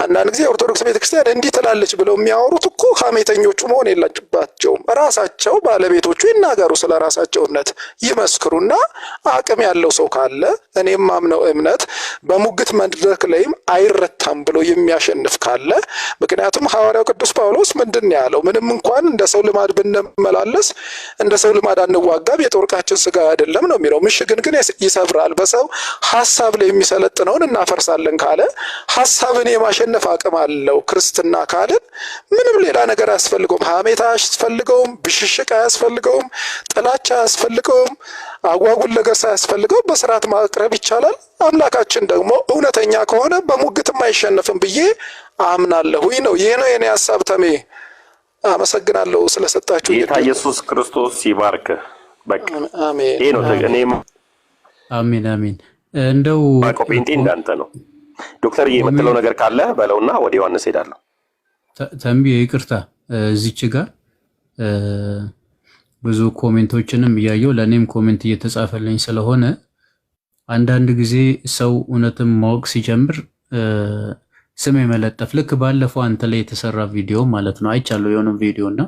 አንዳንድ ጊዜ ኦርቶዶክስ ቤተክርስቲያን እንዲህ ትላለች ብለው የሚያወሩት እኮ ሐሜተኞቹ መሆን የለባቸውም። ራሳቸው ባለቤቶቹ ይናገሩ፣ ስለ ራሳቸው እምነት ይመስክሩና አቅም ያለው ሰው ካለ እኔም ማምነው እምነት በሙግት መድረክ ላይም አይረታም ብሎ የሚያሸንፍ ካለ፣ ምክንያቱም ሐዋርያው ቅዱስ ጳውሎስ ምንድን ነው ያለው? ምንም እንኳን እንደ ሰው ልማድ ብንመላለስ እንደ ሰው ልማድ አንዋጋም፣ የጦርቃችን ስጋ አይደለም ነው የሚለው። ምሽግን ግን ይሰብራል። በሰው ሐሳብ ላይ የሚሰለጥነውን እናፈርሳለን ካለ ሐሳብን የማሸነፍ አቅም አለው ክርስትና ካልን ምንም ሌላ ነገር አያስፈልገውም። ሐሜት አያስፈልገውም፣ ብሽሽቅ አያስፈልገውም፣ ጥላቻ አያስፈልገውም፣ አጓጉል ለገሳ አያስፈልገውም። በስርዓት ማቅረብ ይቻላል። አምላካችን ደግሞ እውነተኛ ከሆነ በሙግትም አይሸነፍም ብዬ አምናለሁ ነው። ይሄ ነው የኔ ሐሳብ። ተሜ አመሰግናለሁ ስለሰጣችሁ። ጌታ ኢየሱስ ክርስቶስ ይባርክ። በቃ አሜን። ይሄ ነው እኔም አሜን አሜን። እንደው ጴንጤ እንዳንተ ነው። ዶክተር የምትለው ነገር ካለ በለውና ወደ ዮሐንስ ሄዳለሁ። ተንቢ ይቅርታ፣ እዚች ጋር ብዙ ኮሜንቶችንም እያየው ለኔም ኮሜንት እየተጻፈልኝ ስለሆነ አንዳንድ ጊዜ ሰው እውነትም ማወቅ ሲጀምር ስም የመለጠፍ ልክ ባለፈው አንተ ላይ የተሰራ ቪዲዮ ማለት ነው አይቻለሁ። የሆነ ቪዲዮና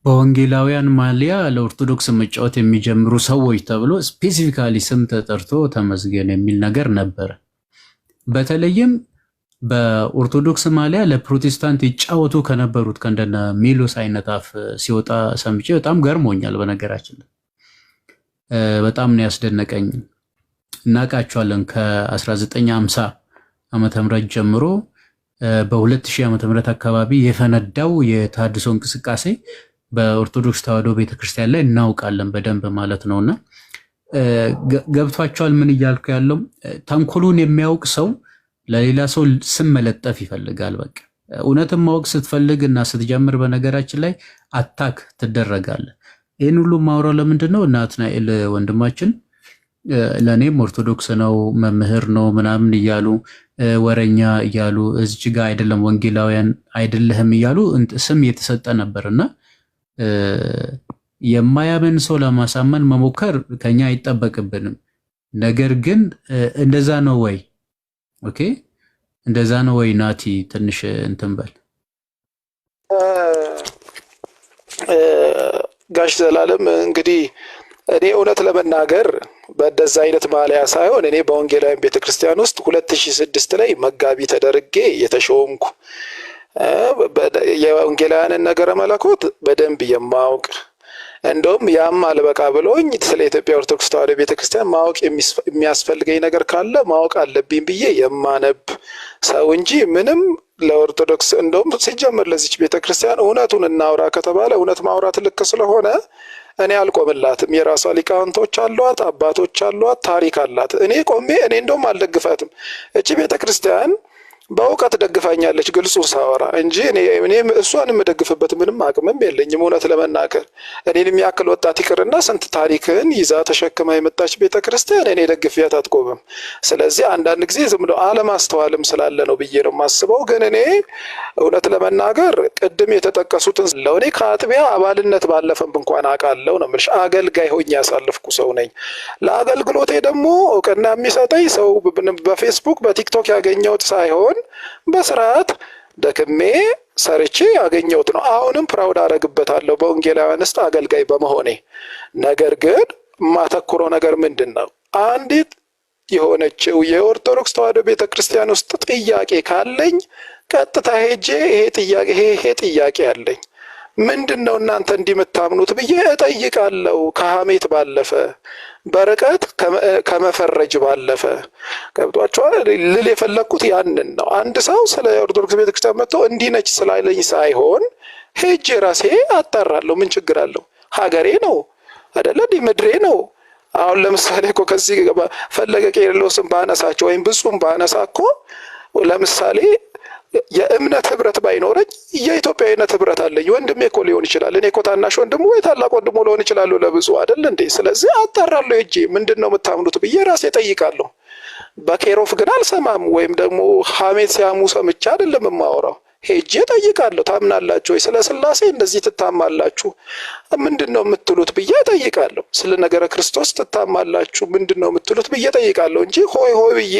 በወንጌላውያን ማሊያ ለኦርቶዶክስ መጫወት የሚጀምሩ ሰዎች ተብሎ ስፔሲፊካሊ ስም ተጠርቶ ተመስገን የሚል ነገር ነበር። በተለይም በኦርቶዶክስ ማሊያ ለፕሮቴስታንት ይጫወቱ ከነበሩት ከእንደነ ሚሎስ አይነት አፍ ሲወጣ ሰምቼ በጣም ገርሞኛል። በነገራችን ላይ በጣም ነው ያስደነቀኝ። እናውቃቸዋለን ከ1950 ዓመተ ምህረት ጀምሮ በ2000 ዓመተ ምህረት አካባቢ የፈነዳው የተሐድሶ እንቅስቃሴ በኦርቶዶክስ ተዋሕዶ ቤተክርስቲያን ላይ እናውቃለን በደንብ ማለት ነውና ገብቷቸዋል። ምን እያልኩ ያለው ተንኮሉን የሚያውቅ ሰው ለሌላ ሰው ስም መለጠፍ ይፈልጋል። በቃ እውነትን ማወቅ ስትፈልግ እና ስትጀምር በነገራችን ላይ አታክ ትደረጋለህ። ይህን ሁሉ ማውራው ለምንድን ነው? ናትናኤል ወንድማችን ለእኔም ኦርቶዶክስ ነው መምህር ነው ምናምን እያሉ ወረኛ እያሉ እዚች ጋ አይደለም ወንጌላውያን አይደለህም እያሉ ስም የተሰጠ ነበርና የማያምን ሰው ለማሳመን መሞከር ከኛ አይጠበቅብንም። ነገር ግን እንደዛ ነው ወይ? ኦኬ እንደዛ ነው ወይ? ናቲ ትንሽ እንትን በል። ጋሽ ዘላለም እንግዲህ እኔ እውነት ለመናገር በደዛ አይነት ማሊያ ሳይሆን እኔ በወንጌላውያን ቤተክርስቲያን ውስጥ 2006 ላይ መጋቢ ተደርጌ የተሾምኩ የወንጌላውያንን ነገረ መለኮት በደንብ የማውቅ እንደውም ያም አልበቃ ብሎኝ ስለ ኢትዮጵያ ኦርቶዶክስ ተዋሕዶ ቤተክርስቲያን ማወቅ የሚያስፈልገኝ ነገር ካለ ማወቅ አለብኝ ብዬ የማነብ ሰው እንጂ ምንም ለኦርቶዶክስ እንደውም ሲጀምር ለዚች ቤተክርስቲያን እውነቱን እናውራ ከተባለ እውነት ማውራት ልክ ስለሆነ እኔ አልቆምላትም። የራሷ ሊቃውንቶች አሏት፣ አባቶች አሏት፣ ታሪክ አላት። እኔ እንደውም አልደግፋትም። እቺ ቤተክርስቲያን በእውቀት ደግፋኛለች ግልጹ ሳወራ እንጂ እኔ እሷን የምደግፍበት ምንም አቅምም የለኝም። እውነት ለመናገር እኔን የሚያክል ወጣት ይቅርና ስንት ታሪክን ይዛ ተሸክማ የመጣች ቤተክርስቲያን እኔ ደግፊያት አትቆምም። ስለዚህ አንዳንድ ጊዜ ዝም ብሎ አለማስተዋልም ስላለ ነው ብዬ ነው የማስበው። ግን እኔ እውነት ለመናገር ቅድም የተጠቀሱትን ለእኔ ከአጥቢያ አባልነት ባለፈም እንኳን አውቃለሁ ነው የምልሽ። አገልጋይ ሆኜ ያሳለፍኩ ሰው ነኝ። ለአገልግሎቴ ደግሞ እውቅና የሚሰጠኝ ሰው በፌስቡክ በቲክቶክ ያገኘሁት ሳይሆን በስርዓት ደክሜ ሰርቼ ያገኘሁት ነው። አሁንም ፕራውድ አደርግበታለሁ በወንጌላውያን ውስጥ አገልጋይ በመሆኔ። ነገር ግን የማተኩረው ነገር ምንድን ነው? አንዲት የሆነችው የኦርቶዶክስ ተዋሕዶ ቤተክርስቲያን ውስጥ ጥያቄ ካለኝ ቀጥታ ሄጄ ይሄ ጥያቄ አለኝ ምንድን ነው እናንተ እንዲምታምኑት ብዬ እጠይቃለሁ። ከሐሜት ባለፈ በርቀት ከመፈረጅ ባለፈ ገብቷቸዋል። ልል የፈለግኩት ያንን ነው። አንድ ሰው ስለ ኦርቶዶክስ ቤተክርስቲያን መጥቶ እንዲህ ነች ስላለኝ ሳይሆን ሄጄ ራሴ አጣራለሁ። ምን ችግር አለው? ሀገሬ ነው አይደለ? ምድሬ ነው። አሁን ለምሳሌ እኮ ከዚህ ፈለገ ቄርሎስን ባነሳቸው ወይም ብፁም ባነሳ እኮ ለምሳሌ የእምነት ህብረት ባይኖረኝ የኢትዮጵያዊነት ህብረት አለኝ። ወንድሜ እኮ ሊሆን ይችላል። እኔ እኮ ታናሽ ወንድሙ ወይ ታላቅ ወንድሙ ሊሆን ይችላል ለብዙ አይደል እንዴ? ስለዚህ አጣራለሁ ሄጄ ምንድን ነው የምታምኑት ብዬ ራሴ ጠይቃለሁ። በኬሮፍ ግን አልሰማም። ወይም ደግሞ ሐሜት ሲያሙ ሰምቼ አይደለም የማወራው። ሄጄ ጠይቃለሁ። ታምናላችሁ ወይ? ስለ ስላሴ እንደዚህ ትታማላችሁ ምንድን ነው የምትሉት ብዬ ጠይቃለሁ። ስለ ነገረ ክርስቶስ ትታማላችሁ ምንድን ነው የምትሉት ብዬ ጠይቃለሁ እንጂ ሆይ ሆይ ብዬ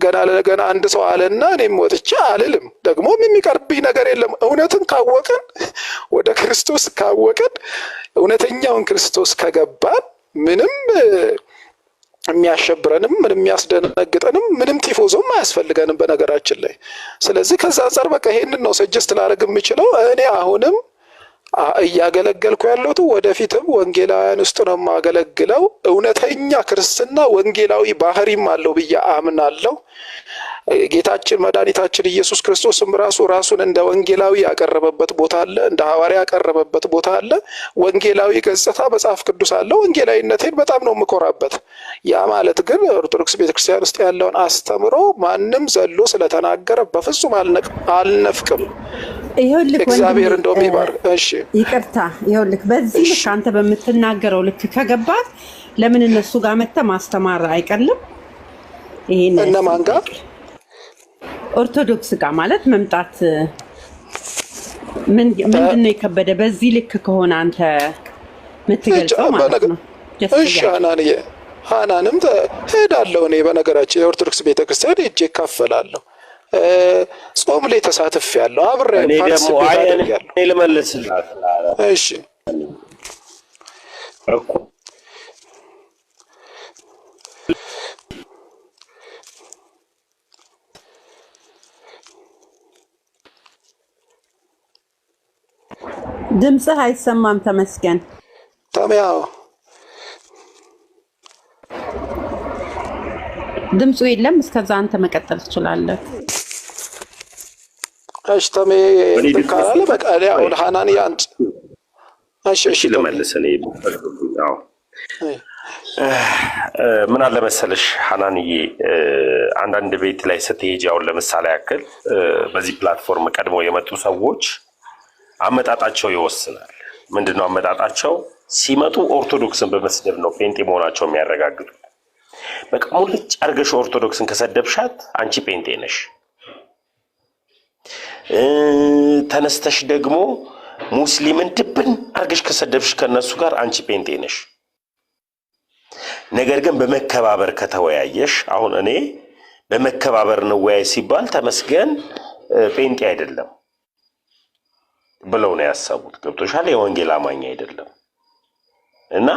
ገና ለገና አንድ ሰው አለና እኔም ወጥቼ አልልም። ደግሞም የሚቀርብኝ ነገር የለም። እውነትን ካወቅን ወደ ክርስቶስ ካወቅን እውነተኛውን ክርስቶስ ከገባን ምንም የሚያሸብረንም ምንም የሚያስደነግጠንም ምንም ቲፎዞም አያስፈልገንም በነገራችን ላይ። ስለዚህ ከዛ አንጻር በቃ ይሄንን ነው ሰጀስት ላደርግ የምችለው። እኔ አሁንም እያገለገልኩ ያለሁት ወደፊትም ወንጌላውያን ውስጥ ነው የማገለግለው። እውነተኛ ክርስትና ወንጌላዊ ባህሪም አለው ብዬ አምናለሁ። ጌታችን መድኃኒታችን ኢየሱስ ክርስቶስም ራሱን እንደ ወንጌላዊ ያቀረበበት ቦታ አለ፣ እንደ ሐዋርያ ያቀረበበት ቦታ አለ። ወንጌላዊ ገጽታ መጽሐፍ ቅዱስ አለው። ወንጌላዊነቴን በጣም ነው የምኮራበት። ያ ማለት ግን ኦርቶዶክስ ቤተክርስቲያን ውስጥ ያለውን አስተምሮ ማንም ዘሎ ስለተናገረ በፍጹም አልነፍቅም። እግዚአብሔር እንደውም ይባርክ። እሺ ይቅርታ፣ ይኸውልህ በዚህ ልክ አንተ በምትናገረው ልክ ከገባት ለምን እነሱ ጋር መተህ ማስተማር አይቀልም? ይሄን እነማን ጋር? ኦርቶዶክስ ጋር ማለት መምጣት ምንድነው የከበደ? በዚህ ልክ ከሆነ አንተ የምትገልጸው ማለት ነው። እሺ ሀናንም ሄዳለሁ እኔ በነገራችን የኦርቶዶክስ ቤተክርስቲያን ሄጄ እካፈላለሁ። ጾም ላይ ተሳትፌያለሁ። አብሬ ፓርቲሲፔት አድርጌያለሁ። እኔ ልመልስላት። እሺ ድምፅህ አይሰማም። ተመስገን ታሚያው ድምፁ የለም። እስከዛ አንተ መቀጠል ትችላለህ። እሺ ታሜ ካላለ በቃ አሁን ሀናን ያንት እሺ ልመልስ እኔ። ምን አለ መሰለሽ ሐናንዬ፣ አንዳንድ ቤት ላይ ስትሄጂ አሁን ለምሳሌ ያክል በዚህ ፕላትፎርም ቀድሞ የመጡ ሰዎች አመጣጣቸው ይወስናል። ምንድነው አመጣጣቸው? ሲመጡ ኦርቶዶክስን በመስደብ ነው ጴንጤ መሆናቸው የሚያረጋግጡ። በቃ ሙልጭ አርገሽ ኦርቶዶክስን ከሰደብሻት አንቺ ጴንጤ ነሽ። ተነስተሽ ደግሞ ሙስሊምን ድብን አርገሽ ከሰደብሽ ከነሱ ጋር አንቺ ጴንጤ ነሽ። ነገር ግን በመከባበር ከተወያየሽ፣ አሁን እኔ በመከባበር እንወያይ ሲባል ተመስገን ጴንጤ አይደለም ብለው ነው ያሰቡት። ገብቶሻል? የወንጌል አማኝ አይደለም። እና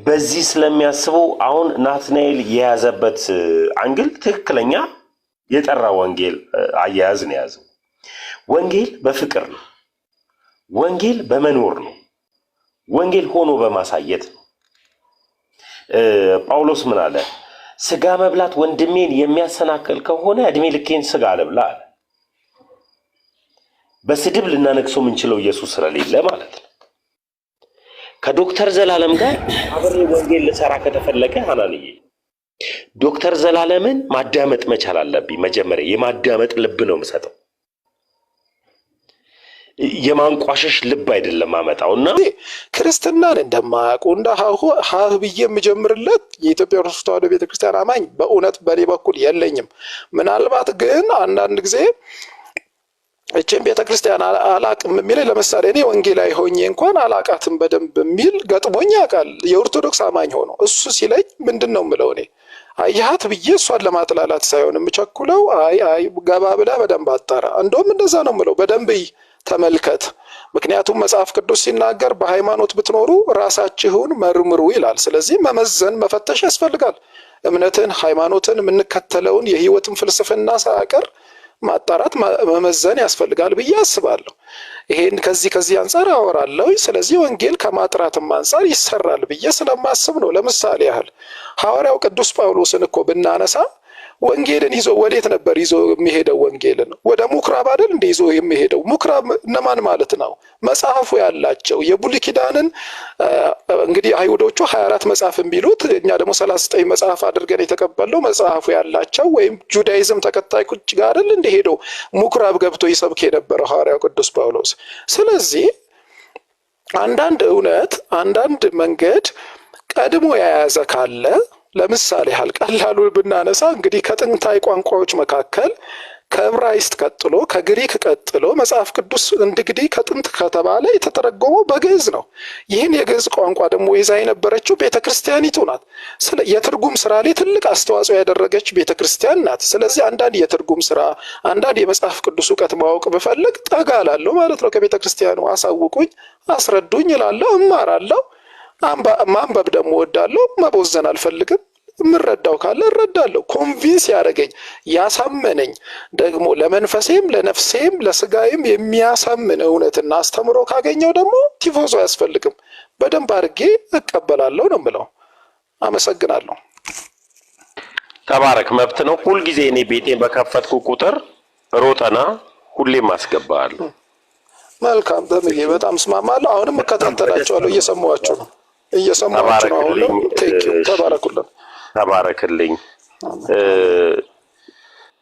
በዚህ ስለሚያስቡ አሁን ናትናኤል የያዘበት አንግል ትክክለኛ የጠራ ወንጌል አያያዝ ነው የያዘው። ወንጌል በፍቅር ነው። ወንጌል በመኖር ነው። ወንጌል ሆኖ በማሳየት ነው። ጳውሎስ ምን አለ? ስጋ መብላት ወንድሜን የሚያሰናክል ከሆነ እድሜ ልኬን ስጋ አልብላ አለ። በስድብ ልናነግሰው የምንችለው ኢየሱስ ስለሌለ ማለት ነው። ከዶክተር ዘላለም ጋር አብሬ ወንጌል ልሰራ ከተፈለገ ሐናንዬ ዶክተር ዘላለምን ማዳመጥ መቻል አለብኝ። መጀመሪያ የማዳመጥ ልብ ነው የምሰጠው፣ የማንቋሸሽ ልብ አይደለም አመጣውና ክርስትናን እንደማያውቁ እንደ ሀሁ ብዬ የምጀምርለት የኢትዮጵያ ኦርቶዶክስ ተዋሕዶ ቤተክርስቲያን አማኝ በእውነት በኔ በኩል የለኝም። ምናልባት ግን አንዳንድ ጊዜ እቺን ቤተክርስቲያን አላቅም የሚለኝ ለምሳሌ እኔ ወንጌላዊ ሆኜ እንኳን አላቃትም በደንብ የሚል ገጥሞኝ ያውቃል። የኦርቶዶክስ አማኝ ሆኖ እሱ ሲለኝ ምንድን ነው የምለው እኔ አያት ብዬ እሷን ለማጥላላት ሳይሆን የምቸኩለው አይ ገባ ብላ በደንብ አጣራ። እንደውም እንደዛ ነው የምለው፣ በደንብ ተመልከት። ምክንያቱም መጽሐፍ ቅዱስ ሲናገር በሃይማኖት ብትኖሩ ራሳችሁን መርምሩ ይላል። ስለዚህ መመዘን መፈተሽ ያስፈልጋል። እምነትን፣ ሃይማኖትን፣ የምንከተለውን የህይወትን ፍልስፍና ሳያቀር ማጣራት መመዘን ያስፈልጋል ብዬ አስባለሁ። ይሄን ከዚህ አንጻር አወራለሁ። ስለዚህ ወንጌል ከማጥራትም አንጻር ይሰራል ብዬ ስለማስብ ነው። ለምሳሌ ያህል ሐዋርያው ቅዱስ ጳውሎስን እኮ ብናነሳ ወንጌልን ይዞ ወዴት ነበር ይዞ የሚሄደው? ወንጌልን ወደ ምኩራብ አይደል እንደ ይዞ የሚሄደው? ምኩራብ እነማን ማለት ነው? መጽሐፉ ያላቸው የብሉይ ኪዳንን እንግዲህ አይሁዶቹ 24 መጽሐፍን ቢሉት እኛ ደግሞ 39 መጽሐፍ አድርገን የተቀበልነው መጽሐፉ ያላቸው ወይም ጁዳይዝም ተከታይ ቁጭ ጋር አይደል እንደ ሄደው ምኩራብ ገብቶ ይሰብክ የነበረው ሐዋርያው ቅዱስ ጳውሎስ። ስለዚህ አንዳንድ እውነት አንዳንድ መንገድ ቀድሞ የያዘ ካለ ለምሳሌ ያህል ቀላሉ ብናነሳ እንግዲህ ከጥንታዊ ቋንቋዎች መካከል ከዕብራይስጥ ቀጥሎ ከግሪክ ቀጥሎ መጽሐፍ ቅዱስ እንግዲህ ከጥንት ከተባለ የተተረጎመው በግዕዝ ነው። ይህን የግዕዝ ቋንቋ ደግሞ ይዛ የነበረችው ቤተክርስቲያኒቱ ናት። የትርጉም ስራ ላይ ትልቅ አስተዋጽኦ ያደረገች ቤተክርስቲያን ናት። ስለዚህ አንዳንድ የትርጉም ስራ አንዳንድ የመጽሐፍ ቅዱስ እውቀት ማወቅ ብፈልግ ጠጋ እላለሁ ማለት ነው። ከቤተክርስቲያኑ አሳውቁኝ፣ አስረዱኝ እላለሁ፣ እማራለሁ። ማንበብ ደግሞ እወዳለሁ፣ መቦዘን አልፈልግም። የምረዳው ካለ እረዳለሁ። ኮንቪንስ ያደረገኝ ያሳመነኝ ደግሞ ለመንፈሴም ለነፍሴም ለስጋዬም የሚያሳምን እውነትና አስተምሮ ካገኘው ደግሞ ቲፎዞ አያስፈልግም፣ በደንብ አድርጌ እቀበላለሁ ነው የምለው። አመሰግናለሁ። ተባረክ። መብት ነው። ሁልጊዜ እኔ ቤቴን በከፈትኩ ቁጥር ሮጠና ሁሌም አስገባለሁ። መልካም ተምዬ፣ በጣም እስማማለሁ። አሁንም እከታተላቸዋለሁ። እየሰማኋችሁ ነው። አሁንም ቴንኪው። ተባረኩልን። ተባረክልኝ።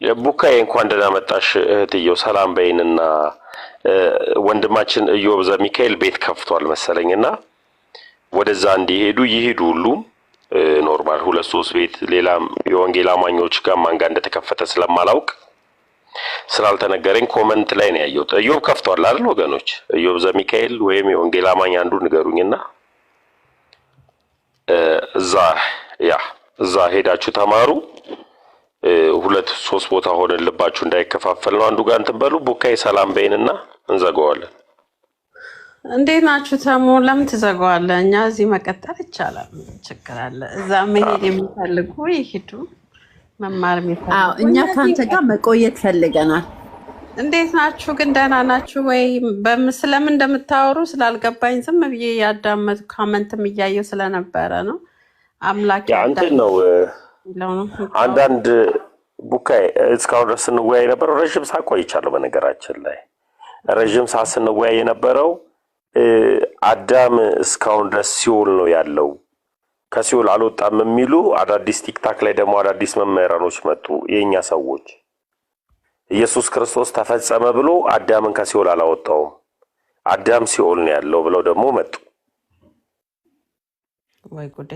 የቡካዬ እንኳን ደህና መጣሽ እህትየው፣ ሰላም በይንና ወንድማችን ኢዮብ ዘሚካኤል ቤት ከፍቷል መሰለኝና ወደዛ እንዲሄዱ ይሄዱ። ሁሉም ኖርማል 2-3 ቤት ሌላም የወንጌል አማኞች ጋር ማን ጋር እንደተከፈተ ስለማላውቅ ስላልተነገረኝ ኮመንት ላይ ነው ያየሁት። ኢዮብ ከፍቷል አይደል ወገኖች? ኢዮብ ዘሚካኤል ወይም የወንጌል አማኝ አንዱ ንገሩኝና እዛ ሄዳችሁ ተማሩ። 2-3 ቦታ ሆነን ልባችሁ እንዳይከፋፈል ነው። አንዱ ጋር እንትን በሉ። ቡካዬ ሰላም በይንና እንዘጋዋለን። እንዴት ናችሁ? ተሙ ለምን ትዘጋዋለህ? እኛ እዚህ መቀጠል ይቻላል። ችግር አለ? እዛ መሄድ የሚፈልጉ ይሄዱ፣ መማር የሚፈልጉ እኛ ከአንተ ጋር መቆየት ፈልገናል። እንዴት ናችሁ ግን? ደህና ናችሁ ወይ? ስለምን እንደምታወሩ ስላልገባኝ ዝም ብዬ ያዳመጡ ካመንትም እያየው ስለነበረ ነው። አምላክ እንትን ነው አንዳንድ ቡካዬ እስካሁን ድረስ ስንወያይ የነበረው ረዥም ሰዓት ቆይቻለሁ። በነገራችን ላይ ረዥም ሰዓት ስንወያይ የነበረው አዳም እስካሁን ድረስ ሲኦል ነው ያለው ከሲኦል አልወጣም የሚሉ አዳዲስ ቲክታክ ላይ ደግሞ አዳዲስ መምህራኖች መጡ። የኛ ሰዎች ኢየሱስ ክርስቶስ ተፈጸመ ብሎ አዳምን ከሲኦል አላወጣውም፣ አዳም ሲኦል ነው ያለው ብለው ደግሞ መጡ። ወይ ጉዴ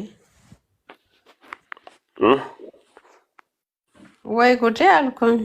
ወይ ጉዴ አልኩኝ።